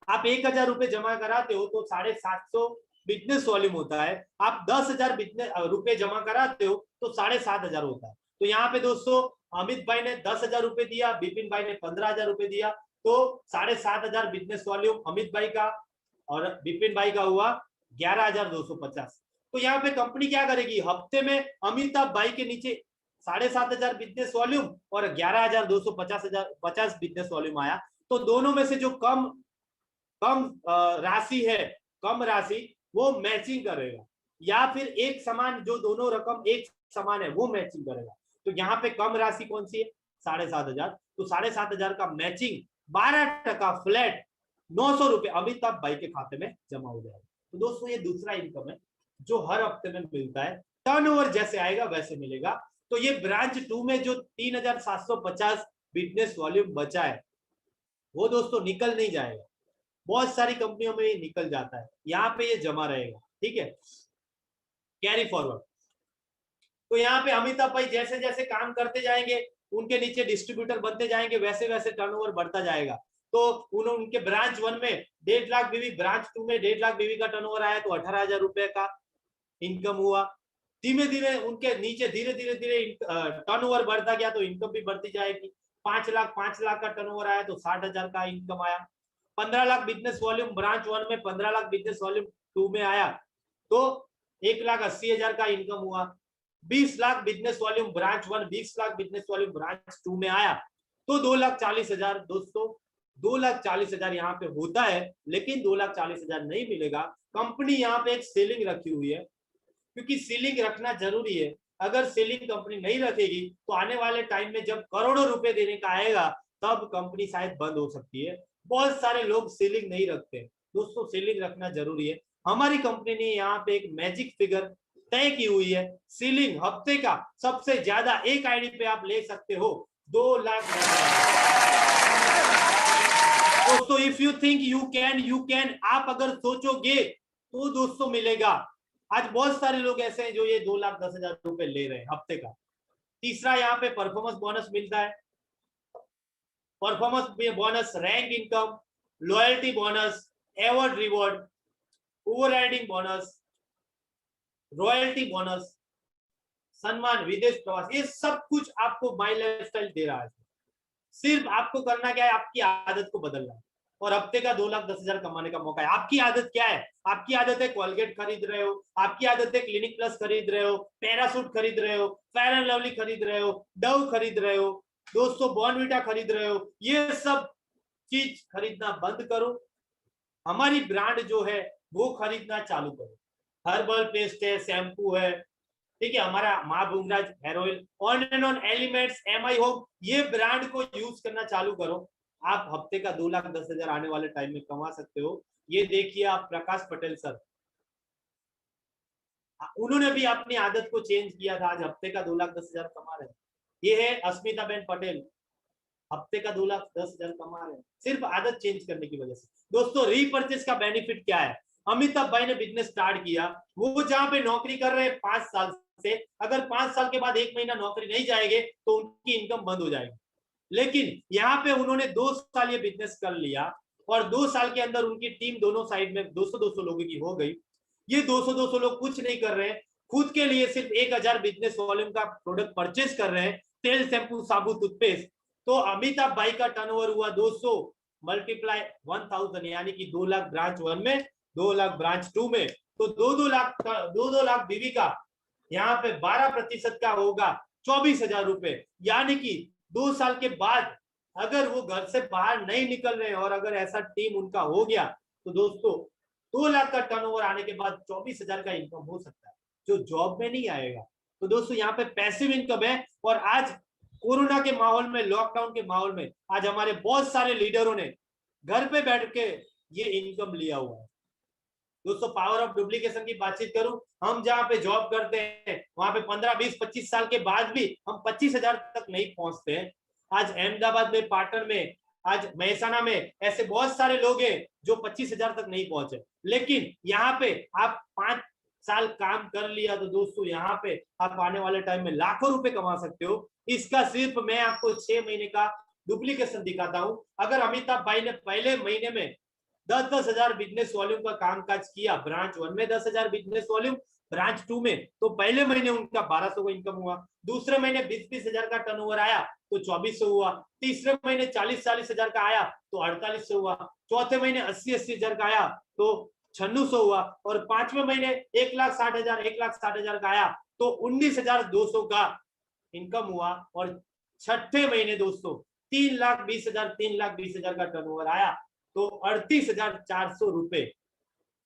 आप 1000 रुपए जमा कराते हो तो 750 बिजनेस वॉल्यूम होता है। आप 10,000 बिजनेस रुपए जमा कराते हो तो 7,500 होता है। तो यहाँ पे दोस्तों अमित भाई ने 10,000 रुपए दिया, बिपिन भाई ने 15,000 रुपए दिया, तो 7,500 बिजनेस वॉल्यूम अमित भाई का और बिपिन भाई का हुआ 11,250। तो यहाँ पे कंपनी क्या करेगी, हफ्ते में अमिताभ भाई के नीचे 7,500 बिजनेस वॉल्यूम और 11,250 बिजनेस वॉल्यूम आया, तो दोनों में से जो कम राशि है, कम राशि वो मैचिंग करेगा, या फिर एक समान जो दोनों रकम एक समान है वो मैचिंग करेगा। तो यहाँ पे कम राशि कौन सी है, 7,500, तो 7,500 का मैचिंग 12% फ्लैट 900 रुपए अमिताभ भाई के खाते में जमा हो जाएगा। तो दोस्तों ये दूसरा इनकम है जो हर हफ्ते में मिलता है, टर्नओवर जैसे आएगा वैसे मिलेगा। तो ये ब्रांच 2 में जो 3,750 बिजनेस वॉल्यूम बचा है वो दोस्तों निकल नहीं जाएगा, बहुत सारी कंपनियों में ये निकल जाता है, यहाँ पे ये जमा रहेगा, ठीक है, कैरी फॉरवर्ड। तो यहाँ पे अमिताभ भाई जैसे जैसे काम करते जाएंगे, उनके नीचे डिस्ट्रीब्यूटर बनते जाएंगे, वैसे वैसे टर्नओवर बढ़ता जाएगा। तो उनके ब्रांच 1 में 1.5 लाख बीवी, ब्रांच 2 में 1.5 लाख बीवी का टर्नओवर आया तो 18,000 रुपए का इनकम हुआ। धीमे धीमे उनके नीचे धीरे धीरे टर्नओवर बढ़ता गया तो इनकम भी बढ़ती जाएगी। 5 लाख का टर्नओवर आया तो 60,000 का इनकम आया। 15 लाख बिजनेस वॉल्यूम ब्रांच 1 में, 15 लाख बिजनेस वॉल्यूम 2 में आया तो 1,80,000 का इनकम हुआ। 20 lakh business volume branch 1, 20 lakh business volume branch 2 में आया तो 2,40,000। दोस्तों 2,40,000 यहाँ पे होता है, लेकिन 2,40,000 नहीं मिलेगा। कंपनी यहाँ पे एक सीलिंग रखी हुई है, क्योंकि सीलिंग रखना जरूरी है। अगर सीलिंग कंपनी नहीं रखेगी तो आने वाले टाइम में जब करोड़ों रुपए देने का आएगा तब कंपनी शायद बंद हो सकती है। बहुत सारे लोग सीलिंग नहीं रखते, दोस्तों सीलिंग रखना जरूरी है। हमारी कंपनी ने यहाँ पे एक मैजिक फिगर तय की हुई है, सीलिंग हफ्ते का सबसे ज्यादा एक आईडी पे आप ले सकते हो 2 लाख। दोस्तों if you think you can, आप अगर सोचोगे तो दोस्तों मिलेगा। आज बहुत सारे लोग ऐसे हैं जो ये 2,10,000 रुपए ले रहे हैं हफ्ते का। तीसरा यहाँ पे परफॉर्मेंस बोनस मिलता है, performance bonus, rank income, loyalty bonus, award reward, overriding bonus, royalty bonus, सम्मान, विदेश प्रवास, ये सब कुछ आपको माई लाइफस्टाइल दे रहा है। सिर्फ आपको करना क्या है, आपकी आदत को बदलना है और हफ्ते का 2,10,000 कमाने का मौका है। आपकी आदत क्या है, आपकी आदत है कोलगेट खरीद रहे हो, आपकी आदत है क्लिनिक प्लस खरीद रहे हो, पैरासूट खरीद रहे हो, फेयर एंड लवली खरीद रहे हो, डव खरीद रहे हो, दोस्तों बॉर्नविटा खरीद रहे हो, ये सब चीज खरीदना बंद करो। हमारी ब्रांड जो है वो खरीदना चालू करो। हर्बल पेस्ट है, शैम्पू है, ठीक है, हमारा Maa Bhumraj hair oil, on and on elements, MI home, ये ब्रांड को यूज करना चालू करो। आप हफ्ते का 2,10,000 आने वाले टाइम में कमा सकते हो। ये देखिए आप प्रकाश पटेल सर, उन्होंने भी अपनी आदत को चेंज किया था, आज हफ्ते का 2,10,000 कमा रहे हैं। ये है अस्मिता बेन पटेल, हफ्ते का 2,10,000 कमा रहे हैं सिर्फ आदत चेंज करने की वजह से। दोस्तों रीपर्चेस का बेनिफिट क्या है, अमिताभ भाई ने बिजनेस स्टार्ट किया, वो जहां पे नौकरी कर रहे हैं 5 साल से, अगर 5 साल के बाद 1 महीना नौकरी नहीं जाएंगे तो उनकी इनकम बंद हो जाएगी। लेकिन यहाँ पे उन्होंने 2 साल ये बिजनेस कर लिया और 2 साल के अंदर उनकी टीम दोनों साइड में 200-200 लोगों की हो गई। ये 200-200 लोग कुछ नहीं कर रहे हैं, खुद के लिए सिर्फ 1,000 बिजनेस वॉल्यूम का प्रोडक्ट परचेज कर रहे हैं, तेल, शैम्पू, साबुन, टूथपेस्ट। तो अमिताभ भाई का टर्नओवर हुआ 200 मल्टीप्लाई 1,000, यानी कि 2 लाख ब्रांच 1 में, 2 लाख ब्रांच 2 में, तो 2 लाख बीवी का यहाँ पे 12% का होगा 24,000 रुपए। यानी कि 2 साल के बाद अगर वो घर से बाहर नहीं निकल रहे और अगर ऐसा टीम उनका हो गया तो दोस्तों 2 लाख का टर्नओवर आने के बाद 24,000 का इनकम हो सकता है, जो जॉब में नहीं आएगा। तो दोस्तों यहाँ पे पैसिव इनकम है। और आज कोरोना के माहौल में, लॉकडाउन के माहौल में, आज हमारे बहुत सारे लीडरों ने घर पे बैठ के ये इनकम लिया हुआ है। दोस्तों पावर ऑफ डुप्लीकेशन की बातचीत करूं, हम जहां पे जॉब करते हैं वहां पे 15, 20, 25 साल के बाद भी हम 25,000 तक नहीं पहुंचते हैं। आज अहमदाबाद में, पाटन में, आज महसाना में ऐसे बहुत सारे लोग हैं जो 25,000 तक नहीं पहुंचे। लेकिन यहाँ पे आप 5 साल काम कर लिया तो दोस्तों यहाँ पे आप आने वाले टाइम में लाखों रुपए कमा सकते हो। इसका सिर्फ मैं आपको 6 महीने का डुप्लीकेशन दिखाता हूं। अगर अमिताभ भाई ने पहले महीने में 10-10 हजार बिजनेस वॉल्यूम का कामकाज किया, ब्रांच 1 में 10,000 बिजनेस वॉल्यूम, ब्रांच 2 में, तो पहले महीने उनका 1200 का इनकम हुआ, दूसरे महीने 20-20 हजार का टर्नओवर आया तो 2400 हुआ, तीसरे महीने 40-40 हजार का आया तो 4800 हुआ, चौथे महीने 80-80 हजार का आया तो 9600 हुआ, और पांचवें महीने 1,60,000 का आया तो 19,200 का इनकम हुआ, और छठे महीने दोस्तों 3,20,000 का टर्नओवर आया तो 38,400 रुपए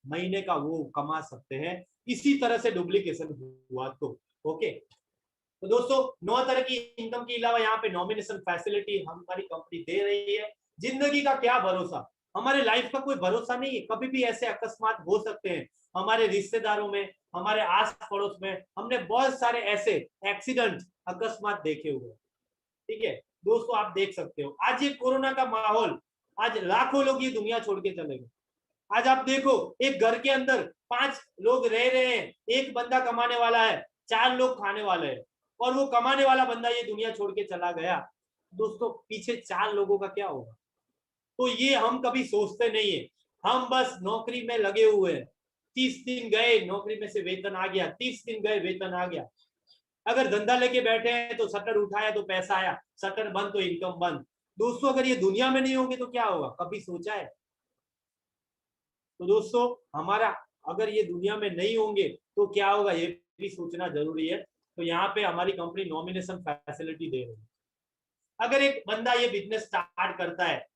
महीने का वो कमा सकते हैं। इसी तरह से डुप्लीकेशन हुआ तो ओके। तो दोस्तों 9 तरह की इनकम के अलावा यहाँ पे नॉमिनेशन फैसिलिटी हमारी कंपनी दे रही है। जिंदगी का क्या भरोसा, हमारे लाइफ का कोई भरोसा नहीं है, कभी भी ऐसे अकस्मात हो सकते हैं। हमारे रिश्तेदारों में, हमारे आस पड़ोस में हमने बहुत सारे ऐसे एक्सीडेंट, अकस्मात देखे हुए, ठीक है दोस्तों। आप देख सकते हो आज ये कोरोना का माहौल, आज लाखों लोग ये दुनिया छोड़ के चले गए। आज आप देखो एक घर के अंदर 5 लोग रह रहे हैं, एक बंदा कमाने वाला है, 4 लोग खाने वाले हैं, और वो कमाने वाला बंदा ये दुनिया छोड़ के चला गया। दोस्तों पीछे 4 लोगों का क्या होगा? तो ये हम कभी सोचते नहीं है। हम बस नौकरी में लगे हुए हैं, 30 दिन गए नौकरी में से वेतन आ गया, 30 दिन गए वेतन आ गया। अगर धंधा लेके बैठे हैं तो शटर उठाया तो पैसा आया, शटर बंद तो इनकम बंद। दोस्तों अगर ये दुनिया में नहीं होंगे तो क्या होगा, कभी सोचा है? तो दोस्तों हमारा अगर ये दुनिया में नहीं होंगे तो क्या होगा, ये भी सोचना जरूरी है। तो यहाँ पे हमारी कंपनी नॉमिनेशन फैसिलिटी दे रही है। अगर एक बंदा ये बिजनेस स्टार्ट करता है,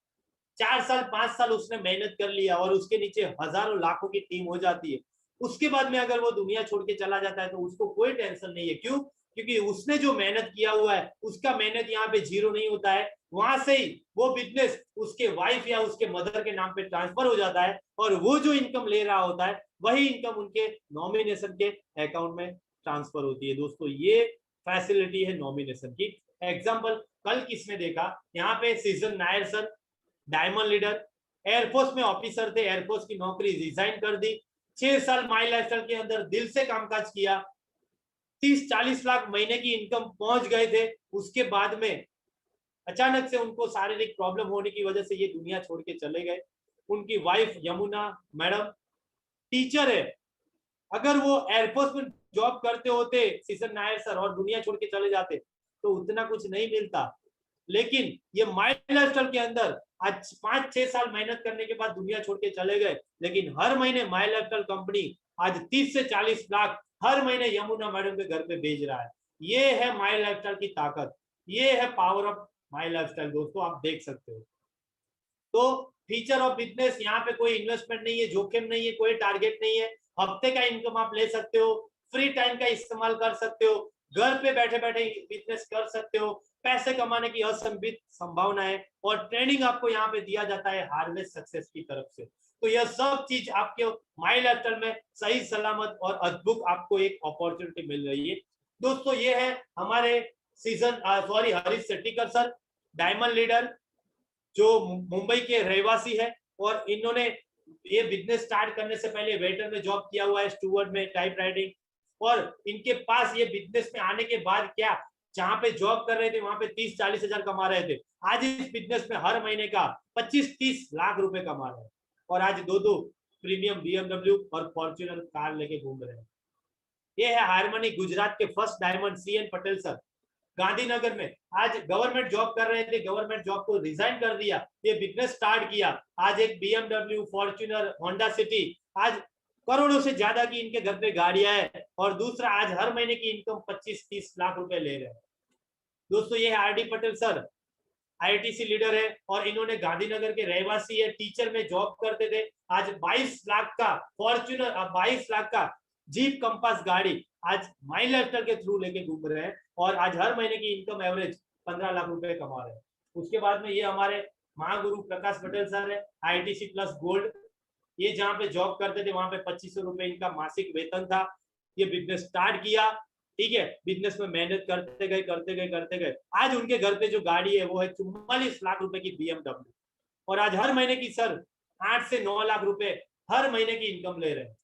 4 साल 5 साल उसने मेहनत कर लिया और उसके नीचे हजारों लाखों की टीम हो जाती है, उसके बाद में अगर वो दुनिया छोड़ के चला जाता है तो उसको कोई टेंशन नहीं है। क्यों? क्योंकि उसने जो मेहनत किया हुआ है उसका मेहनत यहाँ पे जीरो नहीं होता है, वहां से ही वो बिजनेस उसके वाइफ या उसके मदर के नाम पे ट्रांसफर हो जाता है, और वो जो इनकम ले रहा होता है वही इनकम उनके नॉमिनेशन के अकाउंट में ट्रांसफर होती है। दोस्तों ये फैसिलिटी है नॉमिनेशन की। एग्जाम्पल कल किसने देखा, यहाँ पे season Nair sir, diamond leader, air force में ऑफिसर थे, एयरफोर्स की नौकरी रिजाइन कर दी, 6 साल माई लाइफस्टाइल के अंदर दिल से कामकाज किया, 30-40 लाख महीने की इनकम पहुंच गए थे। उसके बाद में अचानक से उनको शारीरिक प्रॉब्लम होने की वजह से ये दुनिया छोड़ के चले गए। उनकी वाइफ यमुना मैडम टीचर है, अगर वो एयरफोर्स में जॉब करते होते सीजन नायर सर और दुनिया छोड़ के चले जाते तो उतना कुछ नहीं मिलता। लेकिन ये माई लाइफस्टाइल के अंदर आज 5-6 साल मेहनत करने के बाद दुनिया छोड़ के चले गए, लेकिन हर महीने माई लाइफस्टाइल कंपनी आज 30 से 40 लाख हर महीने यमुना मैडम के घर पे भेज रहा है। ये है माई लाइफस्टाइल की ताकत, ये है पावर ऑफ माई लाइफस्टाइल। दोस्तों आप देख सकते हो। तो फीचर ऑफ बिजनेस, यहाँ पे कोई इन्वेस्टमेंट नहीं है, जोखिम नहीं है, कोई टारगेट नहीं है, हफ्ते का इनकम आप ले सकते हो, फ्री टाइम का इस्तेमाल कर सकते हो, घर पे बैठे बैठे बिजनेस कर सकते हो, पैसे कमाने की असंभित संभावना है, और ट्रेनिंग आपको यहाँ पे दिया जाता है हार्वेस्ट सक्सेस की तरफ से। तो यह सब चीज आपके माई लाइफस्टाइल में सही सलामत और अद्भुत आपको एक अपॉर्चुनिटी मिल रही है। दोस्तों ये है हमारे हरीश सेट्टीकर सर, डायमंड लीडर, जो मुंबई के रहवासी है, और इन्होंने ये बिजनेस स्टार्ट करने से पहले वेटर में जॉब किया हुआ है, स्टूवर्ड में, टाइप राइटिंग, और इनके पास ये बिजनेस में आने के बाद क्या, जहां पे जॉब कर रहे थे वहां पे 30-40 हजार कमा रहे थे, आज इस बिजनेस में हर महीने का 25-30 लाख रुपए कमा रहे हैं, और आज 2-2 प्रीमियम BMW और फॉर्च्यूनर कार लेके घूम रहे हैं। ये है हारमोनी गुजरात के first diamond CN Patel sir, Gandhinagar में आज गवर्नमेंट जॉब कर रहे थे, गवर्नमेंट जॉब को रिजाइन कर दिया, ये बिजनेस स्टार्ट किया, आज एक BMW, फॉर्च्यूनर, होंडा सिटी, आज करोड़ों से ज्यादा की इनके घर पे गाड़ियां है, और दूसरा आज हर महीने की इनकम 25-30 लाख रुपए ले रहे हैं। दोस्तों ये RD Patel sir, IITC leader है, और इन्होंने गांधीनगर के रहवासी है, टीचर में जॉब करते थे, आज 22 लाख का फॉर्च्यूनर, 22 लाख का जीप कंपास गाड़ी आज माई लाइफस्टाइल के थ्रू लेके घूम रहे हैं, और आज हर महीने की इनकम एवरेज 15 लाख रुपए कमा रहे हैं। उसके बाद में ये हमारे महागुरु प्रकाश पटेल सर है, IITC प्लस गोल्ड, ये जहाँ पे जॉब करते थे वहां पे 2500 रुपए इनका मासिक वेतन था। ये बिजनेस स्टार्ट किया, ठीक है, बिजनेस में मेहनत करते गए आज उनके घर पे जो गाड़ी है वो है 44 लाख रुपए की BMW। और आज हर महीने की सर 8 से 9 लाख रुपए हर महीने की इनकम ले रहे हैं।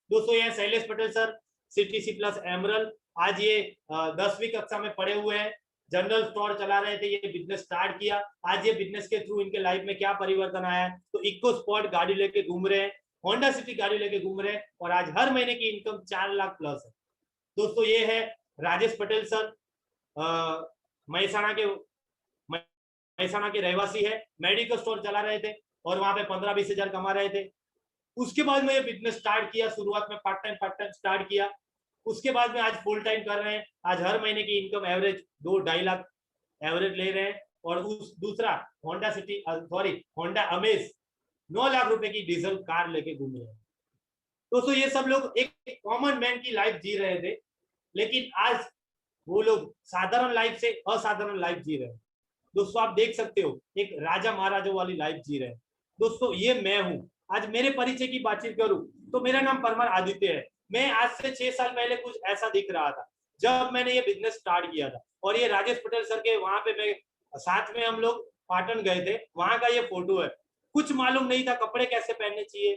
दोस्तों ये Shailesh Patel sir, CTC plus एमरल। आज ये 10वीं कक्षा में पढ़े हुए हैं, जनरल स्टोर चला रहे थे, ये बिजनेस स्टार्ट किया। आज ये बिजनेस के थ्रू इनके लाइफ में क्या परिवर्तन आया है, तो इको स्पॉट गाड़ी लेके घूम रहे हैं, होंडा सिटी गाड़ी लेके घूम रहे हैं, और आज हर महीने की इनकम 4 लाख प्लस है। दोस्तों ये है राजेश पटेल सर, महसाणा के रहवासी है, मेडिकल स्टोर चला रहे थे और वहां पे 15-20 हजार कमा रहे थे। उसके बाद में ये बिजनेस स्टार्ट किया, शुरुआत में पार्ट टाइम स्टार्ट किया, उसके बाद में आज फुल टाइम कर रहे हैं। आज हर महीने की इनकम एवरेज 2-2.5 लाख एवरेज ले रहे हैं। और उस दूसरा होंडा अमेज 9 लाख रुपए की डीजल कार लेके घूम रहे हैं। दोस्तों ये सब लोग एक कॉमन मैन की लाइफ जी रहे थे, लेकिन आज वो लोग साधारण लाइफ से असाधारण लाइफ जी रहे हैं। दोस्तों आप देख सकते हो एक राजा महाराजों वाली लाइफ जी रहे हैं। दोस्तों ये मैं हूं। आज मेरे परिचय की बातचीत करूं तो मेरा नाम परमार आदित्य है। मैं आज से 6 साल पहले कुछ ऐसा दिख रहा था जब मैंने ये बिजनेस स्टार्ट किया था। और ये राजेश पटेल सर के वहां पे मैं साथ में हम लोग पाटन गए थे, वहां का ये फोटो है। कुछ मालूम नहीं था कपड़े कैसे पहनने चाहिए,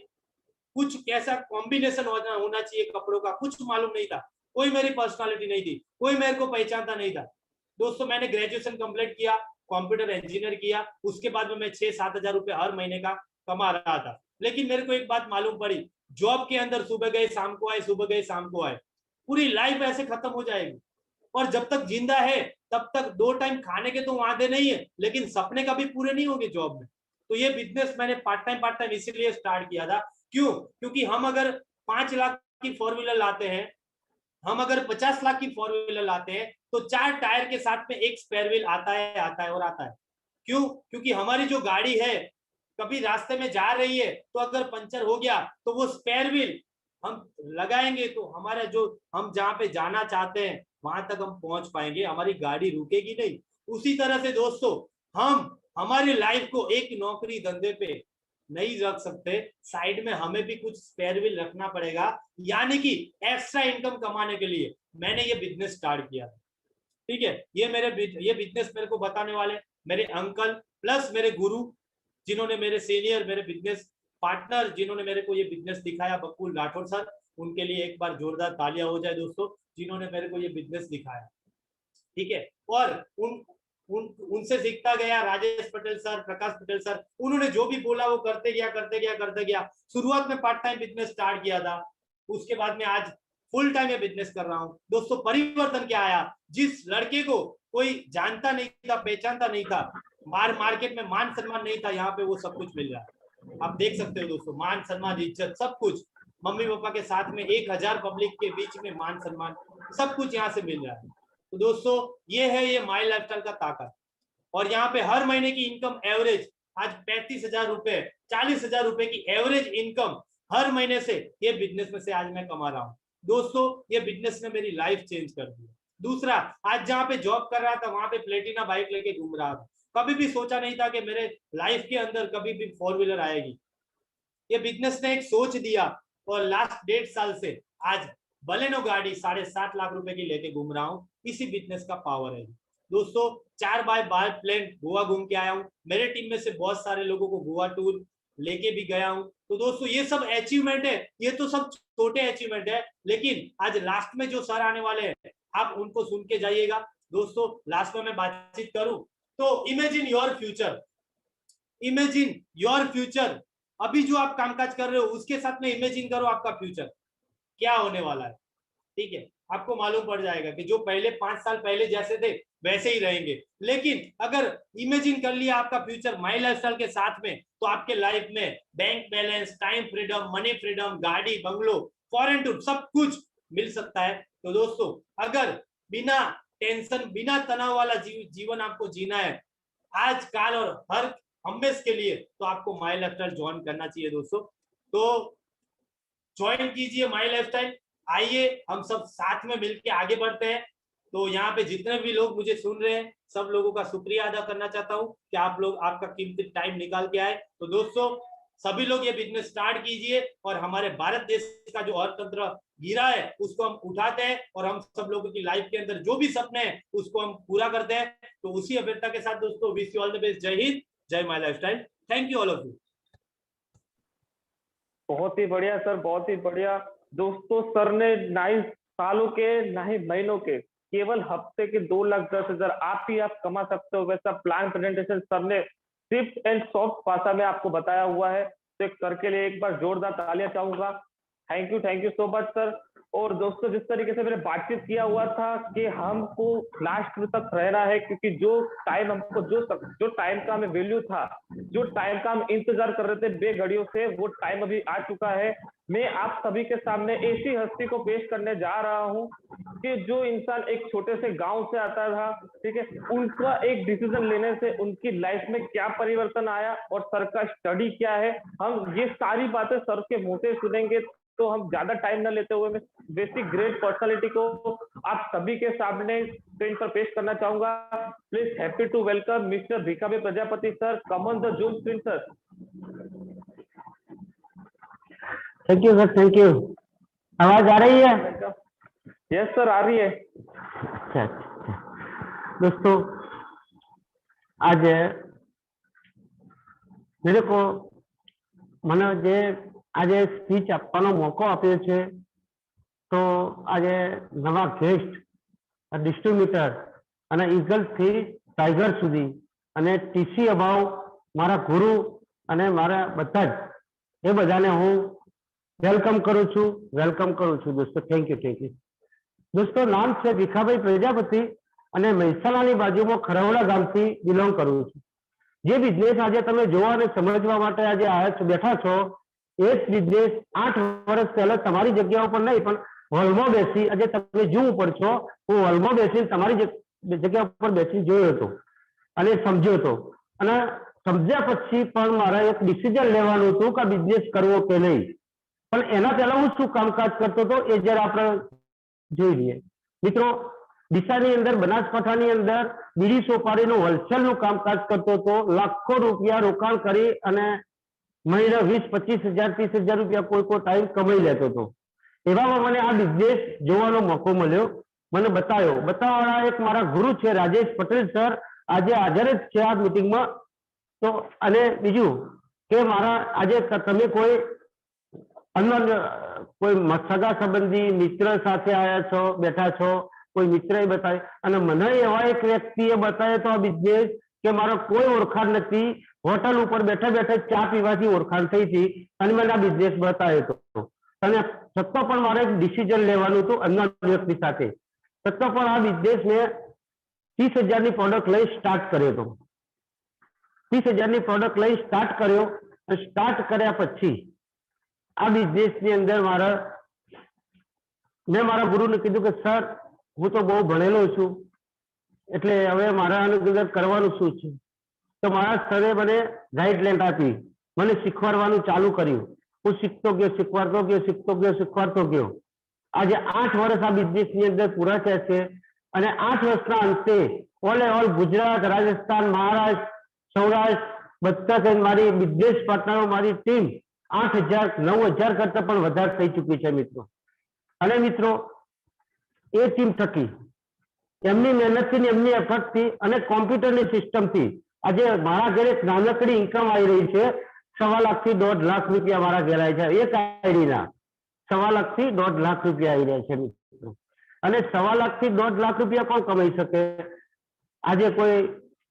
कुछ कैसा कॉम्बिनेशन होना चाहिए कपड़ों का, कुछ मालूम नहीं था। कोई मेरी पर्सनालिटी नहीं थी, कोई मेरे को पहचानता नहीं था। दोस्तों मैंने ग्रेजुएशन कंप्लीट किया, कंप्यूटर इंजीनियर किया, उसके बाद में मैं 6-7 हजार रुपए हर महीने का कमा रहा था। लेकिन मेरे को एक बात मालूम पड़ी, जॉब के अंदर सुबह गए शाम को आए, सुबह गए शाम को आए, पूरी लाइफ ऐसे खत्म हो जाएगी। और जब तक जिंदा है तब तक 2 टाइम खाने के तो वादे नहीं है, लेकिन सपने कभी पूरे नहीं होंगे जॉब में। तो ये बिजनेस मैंने पार्ट टाइम इसीलिए स्टार्ट किया था। क्यों? क्योंकि हम अगर 5 लाख की 4 व्हीलर लाते हैं, हम अगर 50 लाख की 4 व्हीलर लाते हैं, तो 4 टायर के साथ में एक स्पेयर व्हील आता है और आता है। क्यों? क्योंकि हमारी जो गाड़ी है कभी रास्ते में जा रही है तो अगर पंचर हो गया तो वो स्पेयर व्हील हम लगाएंगे तो हमारा जो हम जहां पे जाना चाहते हैं वहां तक हम पहुंच पाएंगे, हमारी गाड़ी रुकेगी नहीं। उसी तरह से दोस्तों हम हमारी लाइफ को एक नौकरी धंधे पे नहीं रख सकते, साइड में हमें भी कुछ स्पेयर व्हील रखना पड़ेगा, यानी कि एक्स्ट्रा इनकम कमाने के लिए मैंने ये बिजनेस स्टार्ट किया। ठीक है, ये बिजनेस मेरे को बताने वाले मेरे अंकल प्लस मेरे गुरु, जिन्होंने मेरे सीनियर, मेरे बिजनेस पार्टनर, जिन्होंने मेरे को ये बिजनेस दिखाया, बकुल राठौर सर, उनके लिए एक बार जोरदार तालियां हो जाए दोस्तों, जिन्होंने मेरे को ये बिजनेस दिखाया। ठीक है, और उनसे सीखता गया, राजेश पटेल सर, प्रकाश पटेल सर, उन्होंने जो भी बोला वो करते गया। शुरुआत में पार्ट टाइम बिजनेस स्टार्ट किया था, उसके बाद में आज फुल टाइम बिजनेस कर रहा हूं। दोस्तों परिवर्तन क्या आया, जिस लड़के को कोई जानता नहीं था, पहचानता नहीं था, मार्केट में मान सम्मान नहीं था, यहाँ पे वो सब कुछ मिल रहा है। आप देख सकते हो दोस्तों, मान सम्मान, इज्जत, सब कुछ, मम्मी पापा के साथ में 1000 पब्लिक के बीच में मान सम्मान, सब कुछ यहाँ से मिल रहा है। तो दोस्तों ये है ये माई लाइफस्टाइल का ताकत। और यहाँ पे हर महीने की इनकम एवरेज आज 35,000 रुपए, 40,000 रुपए की एवरेज इनकम हर महीने से ये बिजनेस में से आज मैं कमा रहा हूँ। दोस्तों ये बिजनेस ने मेरी लाइफ चेंज कर दी। दूसरा, आज जहाँ पे जॉब कर रहा था वहां पे प्लेटिना बाइक लेके घूम रहा था, कभी भी सोचा नहीं था कि मेरे लाइफ के अंदर कभी भी 4 व्हीलर आएगी। ये बिजनेस ने एक सोच दिया और लास्ट 1.5 साल से आज बलेनो गाड़ी 7.5 लाख रुपए की लेके घूम रहा हूँ। इसी बिजनेस का पावर है दोस्तों। 4x12 प्लेन गोवा घूम के आया हूँ, मेरे टीम में से बहुत सारे लोगों को गोवा टूर लेके भी गया हूँ। तो दोस्तों ये सब अचीवमेंट है, ये तो सब छोटे अचीवमेंट है, लेकिन आज लास्ट में जो सर आने वाले हैं आप उनको सुन के जाइएगा। दोस्तों लास्ट में मैं बातचीत करूं तो imagine your future, imagine your future. अभी जो आप कामकाज कर रहे हो उसके साथ में इमेजिन करो आपका फ्यूचर क्या होने वाला है। ठीक है, आपको मालूम पड़ जाएगा कि जो पहले 5 साल पहले जैसे थे वैसे ही रहेंगे। लेकिन अगर इमेजिन कर लिया आपका फ्यूचर माई लाइफस्टाइल के साथ में, तो आपके लाइफ में bank balance, time freedom, money freedom, गाड़ी, बंगलो, फॉरेन टूर, सब कुछ मिल सकता है। तो दोस्तों अगर बिना टेंशन, बिना तनाव वाला जीवन आपको जीना है आज, काल और हर हमेशा के लिए, तो आपको माई लाइफस्टाइल ज्वाइन करना चाहिए दोस्तों। तो ज्वाइन कीजिए माई लाइफस्टाइल, आइए हम सब साथ में मिलकर आगे बढ़ते हैं। तो यहाँ पे जितने भी लोग मुझे सुन रहे हैं सब लोगों का शुक्रिया अदा करना चाहता हूँ कि आप लोग आपका कीमती टाइम निकाल के आए। तो दोस्तों सभी लोग ये बिजनेस स्टार्ट कीजिए और हमारे भारत देश का जो अर्थतंत्र गिरा है उसको हम उठाते हैं और हम सब लोगों की लाइफ के अंदर जो भी सपने हैं उसको हम पूरा करते हैं। तो उसी अपेक्षा के साथ दोस्तों wish you all the best. जय हिंद, जय my lifestyle. Thank you all of you. बहुत ही बढ़िया सर, बहुत ही बढ़िया। दोस्तों सर ने ना ही सालों के ना ही महीनों के, केवल हफ्ते के 2,10,000 आप कमा सकते हो, वैसा प्लान प्रेजेंटेशन सर ने सिर्फ एंड सॉफ्ट भाषा में आपको बताया हुआ है। तो एक सर के लिए एक बार जोरदार तालियां चाहूंगा। Thank you so much sir. और दोस्तों जिस तरीके से मैंने बातचीत किया हुआ था कि हमको लास्ट में तक रहना है, क्योंकि जो टाइम हमको जो टाइम का हमें वैल्यू था, जो टाइम का हम इंतजार कर रहे थे बेघड़ियों से, वो टाइम अभी आ चुका है। मैं आप सभी के सामने ऐसी हस्ती को पेश करने जा रहा हूँ कि जो इंसान एक छोटे से गांव से आता था, ठीक है, उनका एक डिसीजन लेने से उनकी लाइफ में क्या परिवर्तन आया और सर का स्टडी क्या है, हम ये सारी बातें सर के मुंह से सुनेंगे। तो हम ज्यादा टाइम न लेते हुए मैं बेसिक ग्रेट पर्सनालिटी को आप सभी के सामने स्क्रीन पर पेश करना चाहूंगा। Please happy to welcome mister Bhikhabe Prajapati sir, come on the Zoom screen sir. Thank you sir, thank you. आवाज आ रही है? यस सर, आ रही है। अच्छा, दोस्तों आज मेरे को મને જે આજે સ્પીચ આપવાનો મોકો આપ્યો છે, તો આજે નવા ગેસ્ટ ડિસ્ટ્રીબ્યુટર અને ઈગલ થી ટાઈગર સુધી અને ટીસી અભાવ મારા ગુરુ અને મારા બધા જ એ બધાને હું વેલકમ કરું છું દોસ્તો। Thank you. दोस्तों नाम છે ભીખાભાઈ પ્રજાપતિ અને મહેસાણાની બાજુમાં ખરવડા ગામથી બિલોંગ કરું છું। જે બિઝનેસ આજે તમે જોવા અને સમજવા માટે આજે આવ્યા છો, બેઠા છો, એ બિઝનેસ 8 વર્ષ પહેલા તમારી જગ્યા ઉપર નહીં પણ હોલમાં બેસી, આજે તમે જૂમ ઉપર છો, હું હોલમાં બેસીને તમારી જગ્યા ઉપર બેસી જોયો હતો અને સમજ્યો હતો। અને સમજ્યા પછી પણ મારા એક ડિસિઝન લેવાનું હતું કે બિઝનેસ કરવો કે નહીં, પણ એના પહેલા હું શું કામકાજ કરતો હતો એ જરા આપણે જોઈ લઈએ। મિત્રો, ડીસાની અંદર બનાસકાંઠાની અંદર બીડી સોપારીનું હોલસેલનું કામકાજ કરતો હતો। લાખો રૂપિયા રોકાણ કરી અને મહિને 20-25 હજાર 30 હજાર રૂપિયા કોઈ ટાઈમ કમાઈ લેતો હતો। એવામાં મને આ બિઝનેસ જોવાનો મોકો મળ્યો, મને બતાવવાળા એક મારા ગુરુ છે રાજેશ પટેલ સર, આજે હાજર જ છે આ મીટિંગમાં। તો અને બીજું કે મારા આજે તમે કોઈ अन्य कोई सगा संबंधी मित्र साथे आया छो, बैठा छो, कोई मित्र बताए અને મને એવા એક વ્યક્તિએ બતાવ્યો તો આ બિઝનેસ કે મારો કોઈ ઓળખાણ નથી, હોટલ ઉપર બેઠા બેઠા ચા પીવાથી ઓળખાણ થઈ હતી અને મને આ બિઝનેસ બતાવ્યો હતો। અને છતાં પણ મારે એક ડિસિઝન લેવાનું હતું અન્ય વ્યક્તિ સાથે, છતાં પણ આ બિઝનેસ મેં 30,000 ની પ્રોડક્ટ લઈ સ્ટાર્ટ કર્યો હતો। 30,000 ની પ્રોડક્ટ લઈ સ્ટાર્ટ કર્યો અને સ્ટાર્ટ કર્યા પછી આ બિઝનેસની અંદર મેં મારા ગુરુને કીધું કે સર હું તો બહુ ભણેલો છું, એટલે હવે મારા અંદર કરવાનું શું છે? તો મારા સરે મને ગાઈડલાઈન આપી, મને શીખવાડવાનું ચાલુ કર્યું। હું શીખતો ગયો। આજે 8 વર્ષ આ બિઝનેસની અંદર પૂરા થયા છે અને 8 વર્ષના અંતે ઓલ ગુજરાત, રાજસ્થાન, મહારાષ્ટ્ર, સૌરાષ્ટ્ર બધા થઈને મારી બિઝનેસ પાર્ટનરો, મારી ટીમ 8,000-9,000 કરતા પણ વધારે થઈ ચૂકી છે મિત્રો। અને મિત્રો એ ટીમ થકી એમની મહેનતથી, એમની એફર્ટથી અને કોમ્પ્યુટરની સિસ્ટમથી આજે મારા ઘરે એક નાનકડી ઇન્કમ આવી રહી છે। 1.25 લાખ થી 1.5 લાખ રૂપિયા મારા ઘરે આવી છે, એક આઈડીના 1.25 લાખ થી 1.5 લાખ રૂપિયા આવી રહ્યા છે મિત્રો। અને 1.25 લાખ થી 1.5 લાખ રૂપિયા કોણ કમાઈ શકે? આજે કોઈ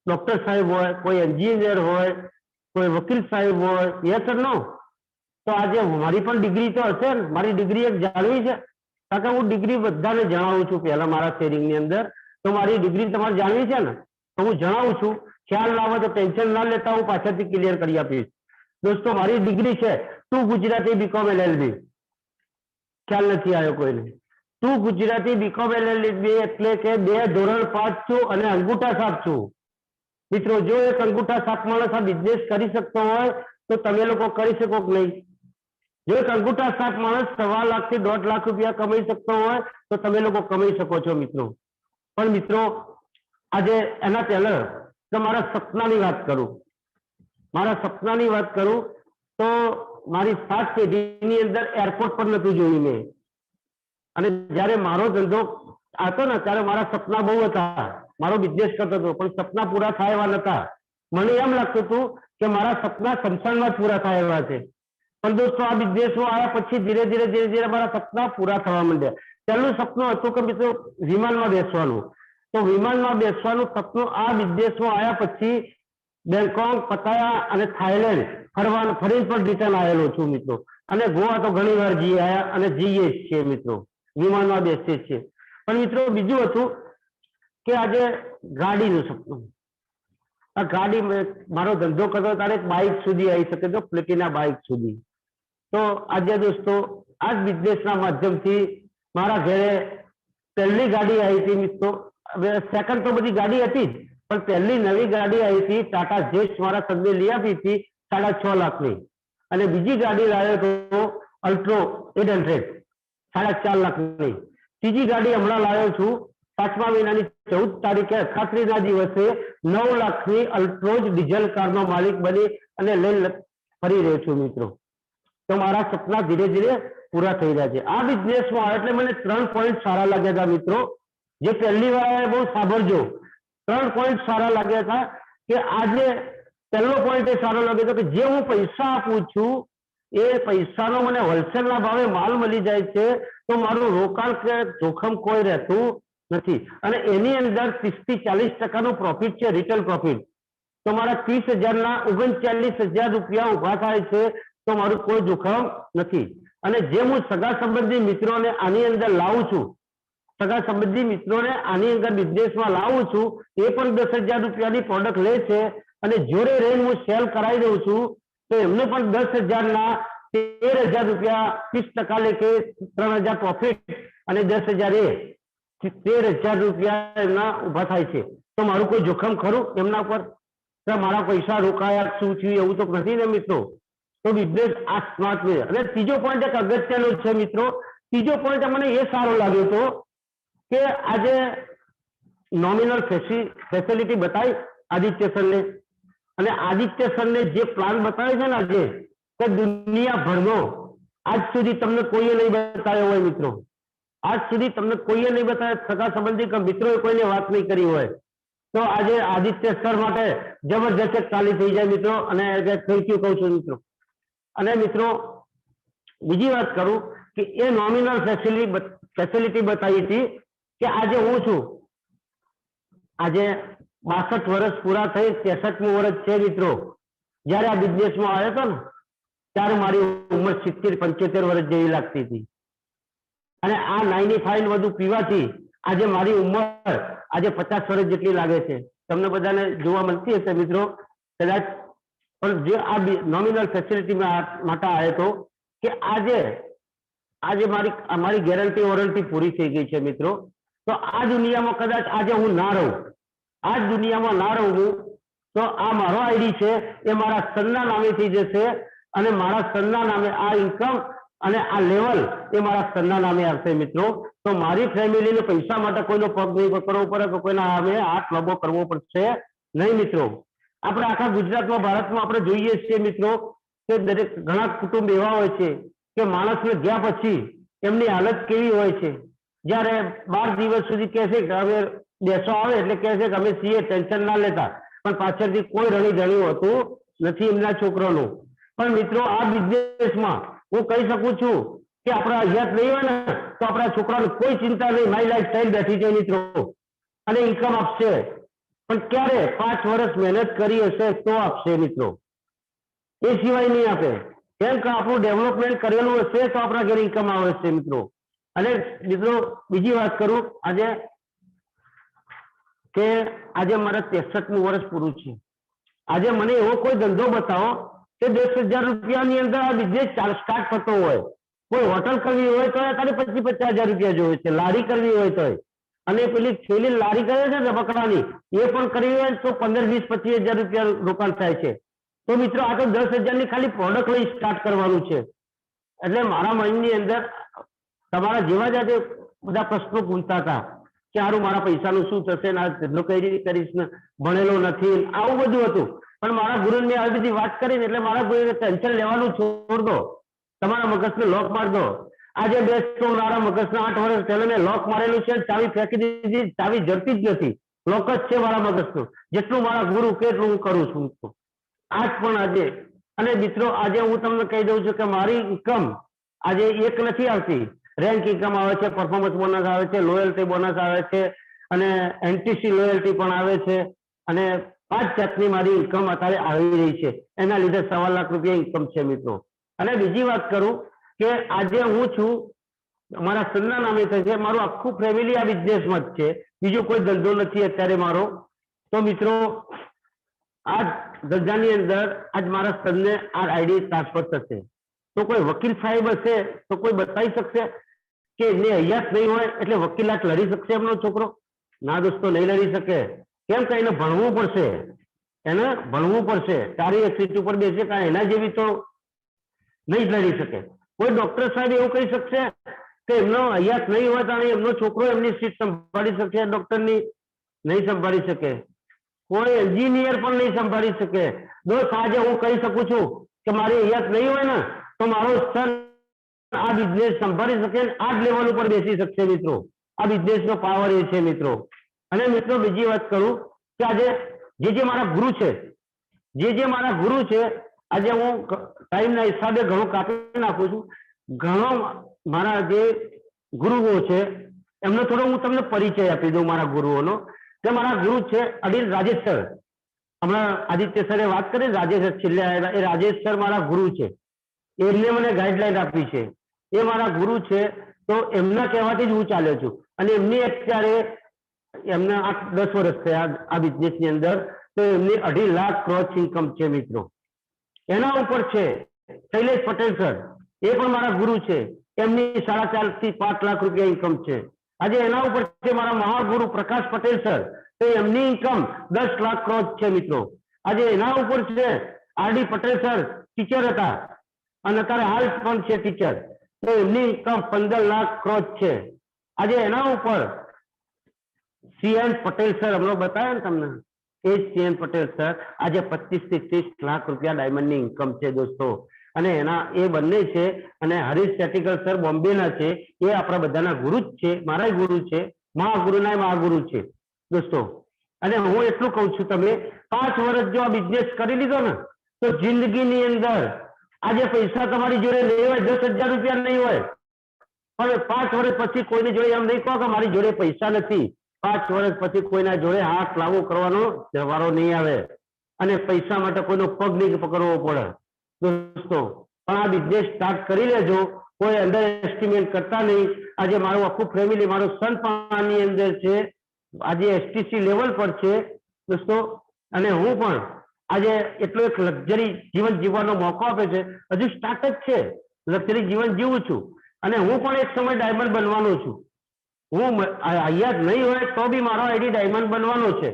ડોક્ટર સાહેબ હોય, કોઈ એન્જિનિયર હોય, કોઈ વકીલ સાહેબ હોય, યસ ઓર નો? तो आज मारी पण डिग्री तो हशे ने, मारी डिग्री एक जाणवी छे, कारण के हूँ डिग्री बधाने जणावुं छुं पहेला मारा शेरिंग नी अंदर। तो मारी डिग्री तमारे जाणवी छे ने तो हूँ जणावुं छुं, ख्याल ना आवे तो टेन्शन ना लेता, हूँ पाछळथी क्लियर करी आपीश। दोस्तों मारी डिग्री छे 2 गुजराती बीकॉम LLB, ख्याल नथी आव्यो कोईने? 2 गुजराती बीकॉम LLB एटले के 2 ધોરણ 5 छुं અને अंगूठा साफ छुं। मित्रों, जो एक अंगूठा साफ माणस आ बिजनेस करी शकतो होय तो तमे लोको करी शको के नहीं? जो एक अंगूठा साफ माणस 1.25 लाख થી 1.5 लाख रुपया कमाई सकता हो तो तमे लोग कमाई सको छो मित्रों। पर मित्रों आज एना पहला तो मारा सपनानी बात करूं, તો મારી 7 પેઢીની અંદર એરપોર્ટ પર નતું જોયું મેં. અને જ્યારે મારો ધંધો હતો ને ત્યારે મારા સપના બહુ હતા, મારો બિઝનેસ કરતો હતો, પણ સપના પૂરા થાય એવા નતા. મને એમ લાગતું હતું કે મારા સપના શમશાનમાં જ પૂરા થાય એવા છે. પણ દોસ્તો આ બિઝનેસમાં આવ્યા પછી ધીરે ધીરે મારા સપના પૂરા થવા માંડ્યા. પહેલું સપનું હતું કે મિત્રો વિમાનમાં બેસવાનું, તો વિમાનમાં બેસવાનું સપનું આ બિઝનેસમાં આવ્યા પછી બેંકોક, પતાયા અને થાઈલેન્ડ ફરીને પણ રિટર્ન આવેલો છું મિત્રો. અને ગોવા તો ઘણી વાર જઈ આવ્યા અને જઈએ જ છીએ મિત્રો, વિમાનમાં બેસીએ છીએ. પણ મિત્રો બીજું હતું કે આજે ગાડીનું સપનું. આ ગાડી મારો ધંધો કરતો ત્યારે બાઇક સુધી આવી શકે તો પ્લેટિના બાઇક સુધી. તો આજે દોસ્તો આ જ બિઝનેસના માધ્યમથી મારા ઘરે પહેલી ગાડી આવી હતી મિત્રો. હવે સેકન્ડ તો બધી ગાડી હતી જ, પણ પહેલી નવી ગાડી આવી હતી ટાટા જેસ્ટ મારા સંદે લઈ આપી હતી 6.5 લાખની. અને બીજી ગાડી લાવ્યો તો અલ્ટ્રો 800 4.5 લાખની. ત્રીજી ગાડી હમણાં લાવ્યો છું 5મા મહિનાની 14 તારીખે અખાત્રીના દિવસે 9 લાખની અલ્ટ્રોજ ડીઝલ કારનો માલિક બની અને લઈને ફરી રહ્યો છું મિત્રો. તો મારા સપના ધીરે ધીરે પૂરા થઈ રહ્યા છે. આ બિઝનેસમાં આવે એટલે મને 3 પોઈન્ટ સારા લાગ્યા હતા મિત્રો. જે પહેલી વાર બહુ સાંભળજો, 3 પોઈન્ટ સારા લાગ્યા હતા. કે આજે પહેલો પોઈન્ટ એ સારો લાગ્યો હતો કે જે હું પૈસા આપું છું એ પૈસાનો મને હોલસેલના ભાવે માલ મળી જાય છે, તો મારું રોકાણ કે જોખમ કોઈ રહેતું નથી. અને એની અંદર 30 થી 40% પ્રોફિટ છે, રિટેલ પ્રોફિટ. તો મારા 30,000ના 39,000 રૂપિયા ઉભા થાય છે, તો મારું કોઈ જોખમ નથી. અને જે હું સગા સંબંધી મિત્રોને આની અંદર લાવું છું, સગા સંબંધી મિત્રોને આની અંદર બિઝનેસમાં લાવું છું, એ પણ 10,000 રૂપિયાની પ્રોડક્ટ લે છે અને જોડે રહીને હું સેલ કરાવી દઉં છું, તો એમને પણ 10,000ના 13,000 રૂપિયા 30% લેખે 3,000 પ્રોફિટ અને 10,000 એ 13,000 રૂપિયા એમના ઉભા થાય છે. તો મારું કોઈ જોખમ ખરું એમના પર? તો મારા પૈસા રોકાયા શું થયું એવું તો નથી ને મિત્રો. તો બિઝનેસ આ સ્માર્ટ વે. અને ત્રીજો પોઈન્ટ એક અગત્યનો છે મિત્રો. ત્રીજો પોઈન્ટ મને એ સારો લાગ્યો હતો કે આજે નોમિનલ ફેસિલિટી બતાવી આદિત્ય સરને, અને આદિત્ય સરને જે પ્લાન બતાવે છે ને આજે, કે દુનિયાભરનો આજ સુધી તમને કોઈએ નહીં બતાવ્યો હોય મિત્રો. આજ સુધી તમને કોઈએ નહીં બતાવ્યો, સગા સંબંધી કે મિત્રોએ કોઈને વાત નહીં કરી હોય. તો આજે આદિત્ય સર માટે જબરજસ્ત તાલી થઈ જાય મિત્રો. અને થેન્ક યુ કહું છું મિત્રો. અને મિત્રો બીજી વાત કરું કે એ નોમિનલ ફેસિલિટી બતાવી હતી કે આજે હું છું, આજે 62 વર્ષ પૂરા થઈ, 63મું વર્ષ છે મિત્રો. જયારે આ બિઝનેસમાં આવ્યો હતો ને ત્યારે મારી ઉંમર 70-75 વર્ષ જેવી લાગતી હતી. અને આ 95 બધું પીવાથી આજે મારી ઉંમર આજે 50 વર્ષ જેટલી લાગે છે. તમને બધાને જોવા મળતી હશે મિત્રો કદાચ. પણ જે આ નોમિનલ ફેસિલિટી માટે આવ્યો હતો કે આજે મારી ગેરંટી વોરંટી પૂરી થઈ ગઈ છે મિત્રો. તો આ દુનિયામાં કદાચ આજે હું ના રહું, આ દુનિયામાં ના રહું, તો આ મારો આઈડી છે એ મારા સનના નામે થઈ જશે. અને મારા સનના નામે આ ઇન્કમ અને આ લેવલ એ મારા સનના નામે આવશે મિત્રો. તો મારી ફેમિલીને પૈસા માટે કોઈનો પગ નહીં પકડવો પડે, કે કોઈના નામે હાથ લાંબો કરવો પડશે નહીં મિત્રો. આપણે આખા ગુજરાતમાં, ભારતમાં આપણે જોઈએ છીએ મિત્રો કે દરેક ઘણા કુટુંબ એવા હોય છે કે માણસને ગયા પછી એમની હાલત કેવી હોય છે. જ્યારે 12 દિવસ સુધી કહે છે કે હવે બેસો આવે એટલે કહે છે કે અમે છીએ, ટેન્શન ના લેતા, પણ પાછળથી કોઈ રણી ધણી હોતું નથી એમના છોકરાનું. પણ મિત્રો આ બિઝનેસમાં હું કહી શકું છું કે આપણા હિયાત નહીં હોય ને તો આપણા છોકરાને કોઈ ચિંતા નહીં, મારી લાઈફ સ્ટાઈલ બેઠી છે મિત્રો અને ઇન્કમ આપશે. પણ ક્યારે? 5 વર્ષ મહેનત કરી હશે તો આપશે મિત્રો, એ સિવાય નહીં આપે. કેમ કે આપણું ડેવલપમેન્ટ કરેલું હશે તો આપણા ઘરે ઇન્કમ આવે છે મિત્રો. અને મિત્રો બીજી વાત કરું આજે કે આજે મારા 63મું વર્ષ પૂરું છે. આજે મને એવો કોઈ ધંધો બતાવો કે 10,000 રૂપિયાની અંદર આ બિઝનેસ સ્ટાર્ટ થતો હોય. કોઈ હોટલ કરવી હોય તો ખાલી 25,000 રૂપિયા જોઈએ છે, લારી કરવી હોય તો, અને પેલી થેલી લારી કરે છે ને બકરાની, એ પણ કરવી હોય તો 15,000-20,000-25,000 રૂપિયા રોકાણ થાય છે. તો મિત્રો આ તો 10,000ની ખાલી પ્રોડક્ટ લઈ સ્ટાર્ટ કરવાનું છે. એટલે મારા મનની અંદર તમારા જેવા જ આજે બધા પ્રશ્નો પૂછતા હતા કે હારું મારા પૈસાનું શું થશે ને આ ધંધો કઈ રીતે કરીશ ને ભણેલો નથી આવું બધું હતું. પણ મારા ગુરુને મેં આવી બધી વાત કરીને એટલે મારા ગુરુએ ટેન્શન લેવાનું છોડ દો, તમારા મગજને લોક માર દો. આજે બેસ્ટ મારા મગજના 8 વર્ષ પહેલા મેં લોક મારેલું છે, ચાવી ફેંકી દીધી, ચાવી જડતી જ નથી, લોક જ છે મારા મગજનું. જેટલું મારા ગુરુ કે એટલું હું કરું છું આજ પણ આજે. અને મિત્રો આજે હું તમને કહી દઉં છું કે મારી ઇન્કમ આજે એક નથી આવતી, રેન્ક ઇન્કમ આવે છે, પરફોર્મન્સ બોનસ આવે છે, લોયલ્ટી બોનસ આવે છે અને એનટીસી લોયલ્ટી પણ આવે છે અને 5 જાતની મારી ઇન્કમ અત્યારે આવી રહી છે. એના લીધે 1.25 લાખ રૂપિયા ઇન્કમ છે મિત્રો. અને બીજી વાત કરું કે આજે હું છું મારા સનના નામે છે, મારું આખું ફેમિલી આ બિઝનેસમાં જ છે, બીજો કોઈ ધંધો નથી અત્યારે મારો. તો મિત્રો આ ધંધાની અંદર આજ મારા સનને આ આઈડી ટ્રાન્સફર થશે. તો કોઈ વકીલ સાહેબ હશે તો કોઈ બતાવી શકશે કે એમને હયાત નહીં હોય એટલે વકીલાત લડી શકશે એમનો છોકરો? ના દોસ્તો, નહીં લડી શકે. કેમ કે એને ભણવું પડશે, એને ભણવું પડશે. તારી એક સીટ ઉપર બેસે કાંઈ એના જેવી તો નહીં જ લડી શકે. કોઈ ડોક્ટર સાહેબ એવું કહી શકશે કે એમનો હયાત નહીં હોય તો એમનો છોકરો એમની સીટ સંભાળી શકશે ડોક્ટરની? નહીં સંભાળી શકે. કોઈ એન્જિનિયર પણ નહીં સંભાળી શકે. દોસ્ત આજે હું કહી શકું છું કે મારી હયાત નહીં હોય ને તો મારો સન આ બિઝનેસ સંભાળી શકે, આ જ લેવલ ઉપર બેસી શકશે મિત્રો. આ બિઝનેસનો પાવર એ છે મિત્રો. અને મિત્રો બીજી વાત કરું કે આજે જે મારા ગુરુ છે, જે મારા ગુરુ છે, આજે હું ટાઈમના હિસાબે ઘણું કાપી નાખું છું. ઘણો મારા જે ગુરુઓ છે એમનો થોડો હું તમને પરિચય આપી દઉં મારા ગુરુઓનો. કે મારા ગુરુ છે અડીલ રાજેશ સર. હમણાં આદિત્ય સરે વાત કરી, રાજેશ છેલ્લે આવેલા, એ રાજેશ સર મારા ગુરુ છે. એમને મને ગાઈડલાઈન આપી છે, એ મારા ગુરુ છે. તો એમના કહેવાથી જ હું ચાલ્યો છું. અને એમની અત્યારે એમને 8-10 વર્ષ થયા આ બિઝનેસની અંદર, તો એમની 2.5 લાખ ક્રોસ ઇન્કમ છે મિત્રો. એના ઉપર છે શૈલેષ પટેલ સર, એ પણ મારા ગુરુ છે, એમની 4.5 થી 5 લાખ રૂપિયા ઇન્કમ છે. આજે એના ઉપર છે મારા મહાગુરુ પ્રકાશ પટેલ સર, તો એમની ઇન્કમ 10 લાખ ક્રોસ છે મિત્રો. આજે એના ઉપર છે આરડી પટેલ સર, ટીચર હતા અને અત્યારે હાલ પણ છે ટીચર, તો એમની ઇન્કમ 15 લાખ ક્રોસ છે. આજે એના ઉપર સીએન પટેલ સર, હમણાં બતાવ્યા ને તમને, એ સીએન પટેલ સર આજે 25 થી 30 લાખ રૂપિયા ડાયમંડની ઇન્કમ છે દોસ્તો. અને એના એ બંને છે. અને હરીશ સેટિકલ સર બોમ્બેના છે, એ આપણા બધાના ગુરુ જ છે, મારા ગુરુ છે, મહાગુરુના મહાગુરુ છે દોસ્તો. અને હું એટલું કહું છું, તમે 5 વર્ષ જો આ બિઝનેસ કરી લીધો ને તો જિંદગીની અંદર આજે પૈસા તમારી જોડે નહીં હોય, 10,000 રૂપિયા નહીં હોય, પણ 5 વર્ષ પછી કોઈની જોડે એમ નહીં કહો કે મારી જોડે પૈસા નથી. 5 વર્ષ પછી કોઈના જોડે હાથ લાવો કરવાનો જવારો નહીં આવે અને પૈસા માટે કોઈનો પગ નહીં પકડવો પડે દોસ્તો. પણ આ બિઝનેસ સ્ટાર્ટ કરી લેજો, કોઈ અંડર એસ્ટિમેટ કરતા નહીં. આજે મારું આખું ફેમિલી, મારો સન પણ આની અંદર છે, આજે એસટીસી લેવલ પર છે દોસ્તો. અને હું પણ આજે એટલો એક લક્ઝરી જીવન જીવવાનો મોકો આપે છે. હજુ સ્ટાર્ટ જ છે, લક્ઝરી જીવન જીવું છું. અને હું પણ એક સમય ડાયમંડ બનવાનો છું. હું હયાત નહીં હોય તો બી મારો આઈડી ડાયમંડ બનવાનો છે.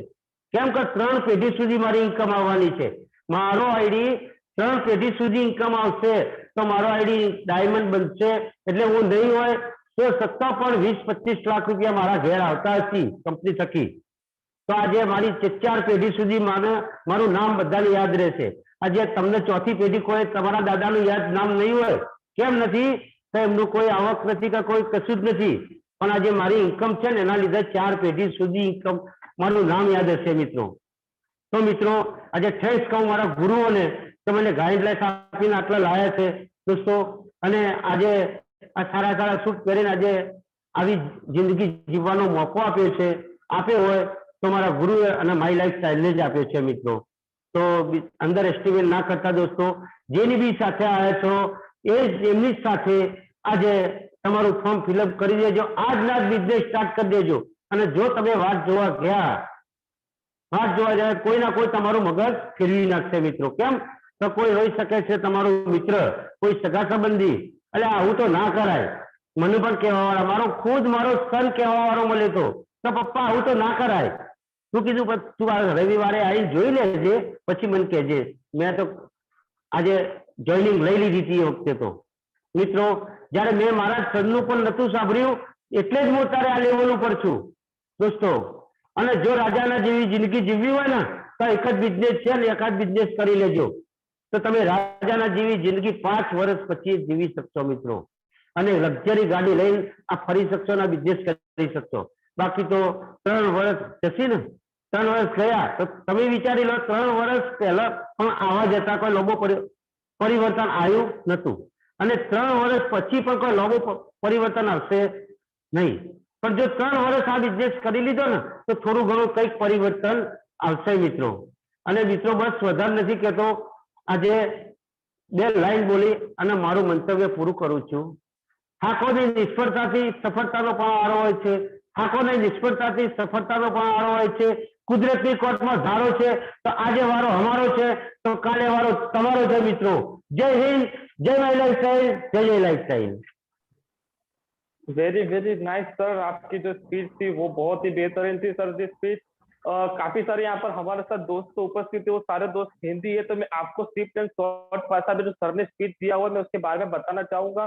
કેમ કે 3 પેઢી સુધી મારી ઇન્કમ આવવાની છે. મારો આઈડી 3 પેઢી સુધી ઇન્કમ આવશે તો મારો આઈડી ડાયમંડ બનશે. એટલે હું નહીં હોય તો સત્તા પણ 20-25 લાખ રૂપિયા મારા ઘેર આવતા હશે કંપની થકી. તો આજે મારી 4 પેઢી સુધી મારું નામ બધાને યાદ રહેશે. આજે તમને 4થી પેઢી કોઈ તમારા દાદાનું યાદ નામ નહીં હોય, કેમ નથી? તો એમનું કોઈ આવક નથી કે કોઈ કશું જ નથી. પણ આજે મારી ઇન્કમ છે ને એના લીધે 4 પેઢી સુધી ઇન્કમ મારું નામ યાદ હશે મિત્રો. તો મિત્રો આજે થેન્ક્સ કહું મારા ગુરુઓને, તો મને ગાઈડલાઈન આપીને આટલા લાયા છે દોસ્તો. અને આજે આ સારા સૂટ પહેરીને આજે આવી જિંદગી જીવવાનો મોકો આપ્યો છે. આપ્યો હોય તો મારા ગુરુએ અને મારી લાઈફ સ્ટાઈલને જ આપ્યો છે મિત્રો. તો અંડર એસ્ટિમેટ ના કરતા દોસ્તો. જેની બી સાથે આવ્યા છો એમની સાથે આજે તમારું ફોર્મ ફિલઅપ કરી દેજો. આજના જ બિઝનેસ સ્ટાર્ટ કરી દેજો. અને જો તમે વાત જોવા ગયા, વાત જોવા જાય, કોઈ ના કોઈ તમારું મગજ ફેરવી નાખશે મિત્રો. કેમ? તો કોઈ હોઈ શકે છે તમારો મિત્ર, કોઈ સગા સંબંધી, એટલે આવું તો ના કરાય. મને પણ કહેવા વાળા, મારો ખુદ મારો સન કહેવા વાળો મળે તો પપ્પા આવું તો ના કરાય. તું કીધું તું આ રવિવારે આવીને જોઈ લેજે પછી મને કહેજે. મેં તો આજે જોઈનિંગ લઈ લીધી હતી એ વખતે. તો મિત્રો જયારે મેં મારા સનનું પણ નતું સાંભળ્યું એટલે જ હું તારે આ લેવલ ઉપર છું. દોસ્તો, અને જો રાજાના જેવી જિંદગી જીવવી હોય ને તો એક જ બિઝનેસ છે ને એક જ બિઝનેસ કરી લેજો તો તમે રાજાના જેવી જિંદગી 5 વર્ષ પછી જીવી શકશો મિત્રો, અને લક્ઝરી ગાડી લઈને આ ફરી શકશો ને બિઝનેસ કરી શકશો. બાકી તો 3 વર્ષ જશે ને, 3 વર્ષ ગયા તો તમે વિચારી લો 3 વર્ષ પહેલા પણ આવા જતા કોઈ લોબો પરિવર્તન આવ્યું નતું, અને 3 વર્ષ પછી પણ કોઈ લોબો પરિવર્તન આવશે નહીં. પણ જો 3 વર્ષ આ બિઝનેસ કરી લીધો ને તો થોડું ઘણું કંઈક પરિવર્તન આવશે મિત્રો. અને મિત્રો બસ વધારે નથી કહેતો, આજે 2 લાઈન બોલી અને મારું મંતવ્ય પૂરું કરું છું. હાકોની નિષ્ફળતાથી સફળતાનો પણ વારો હોય છે, હાકોની નિષ્ફળતાથી સફળતાનો પણ વારો હોય છે. કુદરતની કોર્ટમાં ધારો છે તો આજે વારો અમારો છે તો કાલે વારો તમારો છે મિત્રો. જય હિન્દ, જય માય લાइफस्टाइल, जय जय लाइफस्टाइल. वेरी नाइस सर, आपकी जो स्पीच थी वो बहुत ही बेहतरीन थी सर. जी स्पीच काफी सारे यहाँ पर हमारे साथ दोस्त उपस्थित थे, वो सारे दोस्त हिंदी है, तो मैं आपको सिर्फ एंड शॉर्ट भाषा में जो सर ने स्पीच दिया हुआ मैं उसके बारे में बताना चाहूंगा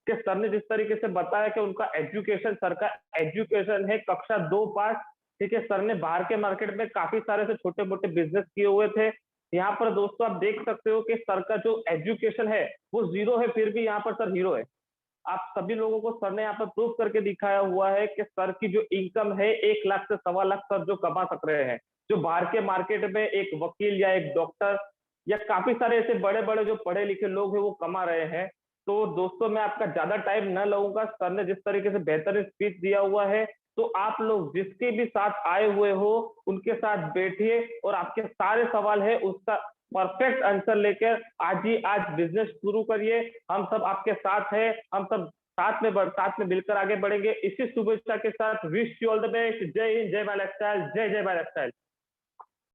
कि सर ने जिस तरीके से बताया कि उनका एजुकेशन, सर का एजुकेशन है कक्षा 2 पास. ठीक है, सर ने बाहर के मार्केट में काफी सारे से छोटे मोटे बिजनेस किए हुए थे. यहाँ पर दोस्तों आप देख सकते हो कि सर का जो एजुकेशन है वो 0 है, फिर भी यहाँ पर सर हीरो है. आप सभी लोगों को सर ने यहाँ पर प्रूव करके दिखाया हुआ है कि सर की जो इनकम है 1 लाख से 1.25 लाख सर जो कमा सक रहे हैं, जो बाहर के मार्केट में एक वकील या एक डॉक्टर या काफी सारे ऐसे बड़े बड़े जो पढ़े लिखे लोग हैं वो कमा रहे हैं. तो दोस्तों मैं आपका ज्यादा टाइम न लूंगा, सर ने जिस तरीके से बेहतरीन स्पीच दिया हुआ है तो आप लोग जिसके भी साथ आए हुए हो उनके साथ बैठिए और आपके सारे सवाल है उसका परफेक्ट आंसर लेकर आज बिजनेस शुरू करिए. हम सब आपके साथ हैं, हम सब साथ में मिलकर आगे बढ़ेंगे. इसी शुभेच्छा के साथ wish you all the best. जय हिंद, जय माय लाइफस्टाइल, जय जय माय लाइफस्टाइल.